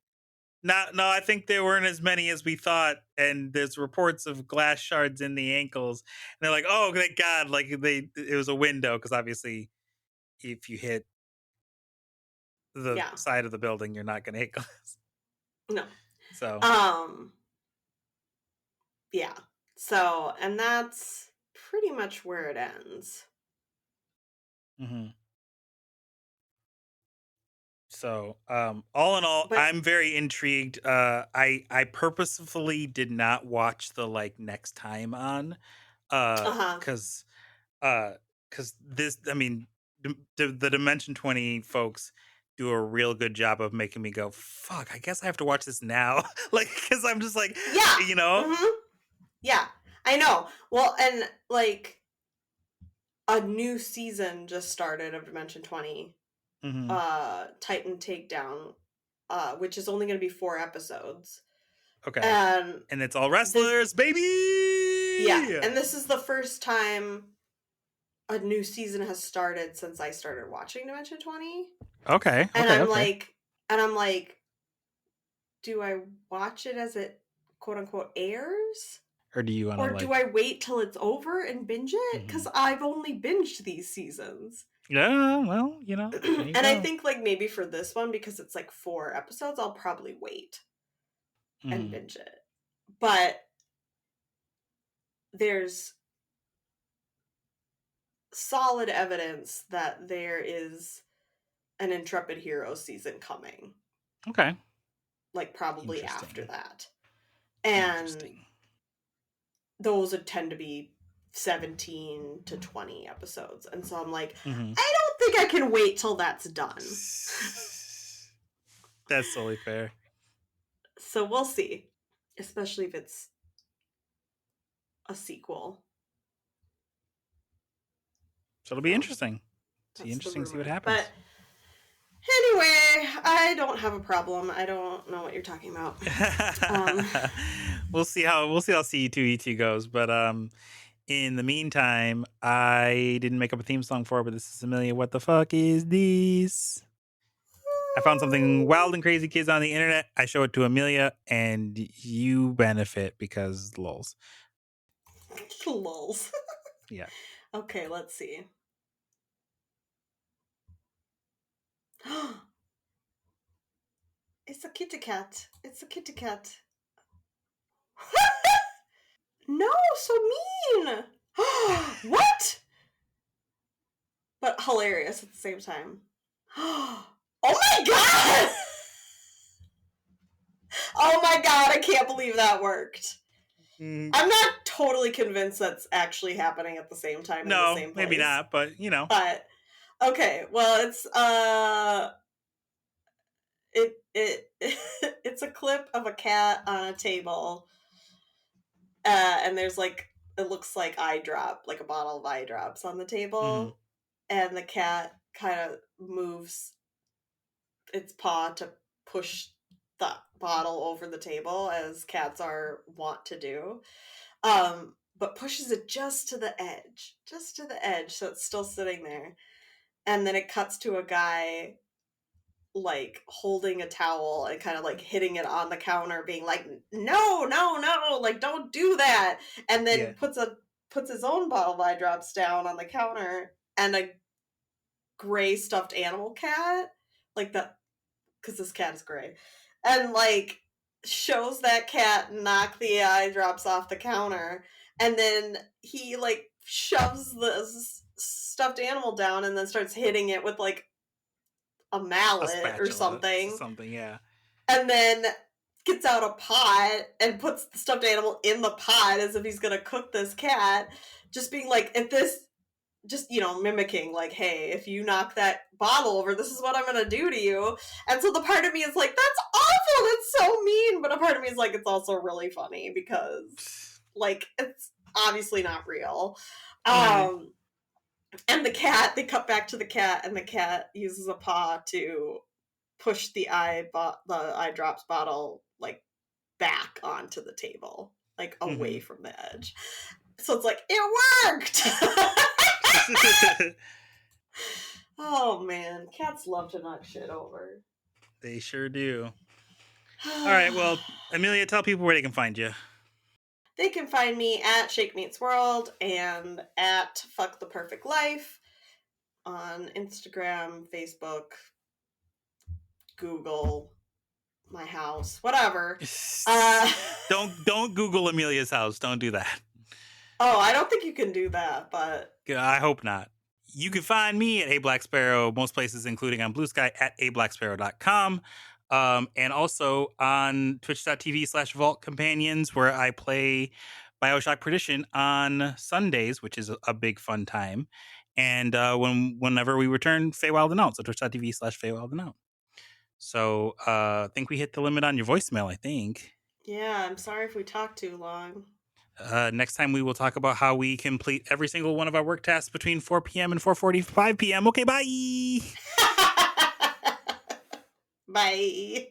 Speaker 3: no, I think there weren't as many as we thought, and there's reports of glass shards in the ankles. And they're like, oh, thank God, like, it was a window, because obviously if you hit the side of the building, you're not going to hit glass.
Speaker 2: No.
Speaker 3: So.
Speaker 2: Yeah. So, and that's pretty much where it ends.
Speaker 3: So, all in all, I'm very intrigued. I purposefully did not watch the, like, next time on, because this, I mean, the Dimension 20 folks do a real good job of making me go, fuck, I guess I have to watch this now. Like, because I'm just like,
Speaker 2: Yeah, I know. Well, and, like, a new season just started of Dimension 20. Titan Takedown, which is only going to be 4 episodes.
Speaker 3: Okay. And it's all wrestlers, baby!
Speaker 2: Yeah, and this is the first time a new season has started since I started watching Dimension 20.
Speaker 3: Okay.
Speaker 2: And I'm like, And I'm like, do I watch it as it quote unquote airs?
Speaker 3: Or do you want to
Speaker 2: Or do I wait till it's over and binge it? Because I've only binged these seasons.
Speaker 3: Yeah, well, you know. There you
Speaker 2: And
Speaker 3: go.
Speaker 2: I think like maybe for this one, because it's like 4 episodes, I'll probably wait and binge it. But there's solid evidence that there is an Intrepid Hero season coming.
Speaker 3: Okay.
Speaker 2: Like probably after that. And those would tend to be 17 to 20 episodes. And so I'm like, I don't think I can wait till that's done.
Speaker 3: That's totally fair.
Speaker 2: So we'll see. Especially if it's a sequel.
Speaker 3: So it'll be interesting. See what happens.
Speaker 2: But anyway, I don't have a problem. I don't know what you're talking about.
Speaker 3: We'll see how CE2E2 goes. But in the meantime, I didn't make up a theme song for it, but this is Amelia. What the fuck is this? I found something wild and crazy, kids, on the internet. I show it to Amelia, and you benefit because lols.
Speaker 2: Lols.
Speaker 3: Yeah.
Speaker 2: Okay, let's see. It's a kitty cat. It's a kitty cat. No, so mean. What? But hilarious at the same time. Oh my god! Oh my god, I can't believe that worked. I'm not totally convinced that's actually happening at the same time in the same place.
Speaker 3: Maybe not, but you know.
Speaker 2: But okay, well, it's a clip of a cat on a table, and there's like, it looks like eye drop, like a bottle of eye drops on the table, and the cat kind of moves its paw to push the bottle over the table, as cats are wont to do, but pushes it just to the edge, so it's still sitting there. And then it cuts to a guy like holding a towel and kind of like hitting it on the counter, being like, no, like don't do that. And then puts his own bottle of eye drops down on the counter, and a gray stuffed animal cat, like that, because this cat is gray, and like shows that cat knock the eye drops off the counter, and then he like shoves the stuffed animal down and then starts hitting it with like a mallet or something.
Speaker 3: Yeah.
Speaker 2: And then gets out a pot and puts the stuffed animal in the pot as if he's gonna cook this cat, just being like, if this, just, you know, mimicking like, hey, if you knock that bottle over, this is what I'm gonna do to you. And so the part of me is like, that's awful, that's so mean, but a part of me is like, it's also really funny because like it's obviously not real. And the cat, they cut back to the cat, and the cat uses a paw to push the eye drops bottle like back onto the table, like away from the edge. So it's like, it worked. Oh man, cats love to knock shit over.
Speaker 3: They sure do. All right, well, Amelia, tell people where they can find you.
Speaker 2: They can find me at Shake Meets World and at Fuck the Perfect Life on Instagram, Facebook, Google, my house, whatever.
Speaker 3: Don't Google Amelia's house. Don't do that.
Speaker 2: Oh, I don't think you can do that, but
Speaker 3: I hope not. You can find me at Ablacksparrow most places, including on Blue Sky at ablacksparrow.com. And also on twitch.tv/Vault Companions, where I play Bioshock Perdition on Sundays, which is a big fun time. And whenever we return, Feywild and Out, so twitch.tv/Feywild and Out. So I think we hit the limit on your voicemail, I think.
Speaker 2: Yeah, I'm sorry if we talked too long.
Speaker 3: Next time we will talk about how we complete every single one of our work tasks between 4 p.m. and 4:45 p.m. Okay, bye!
Speaker 2: Bye!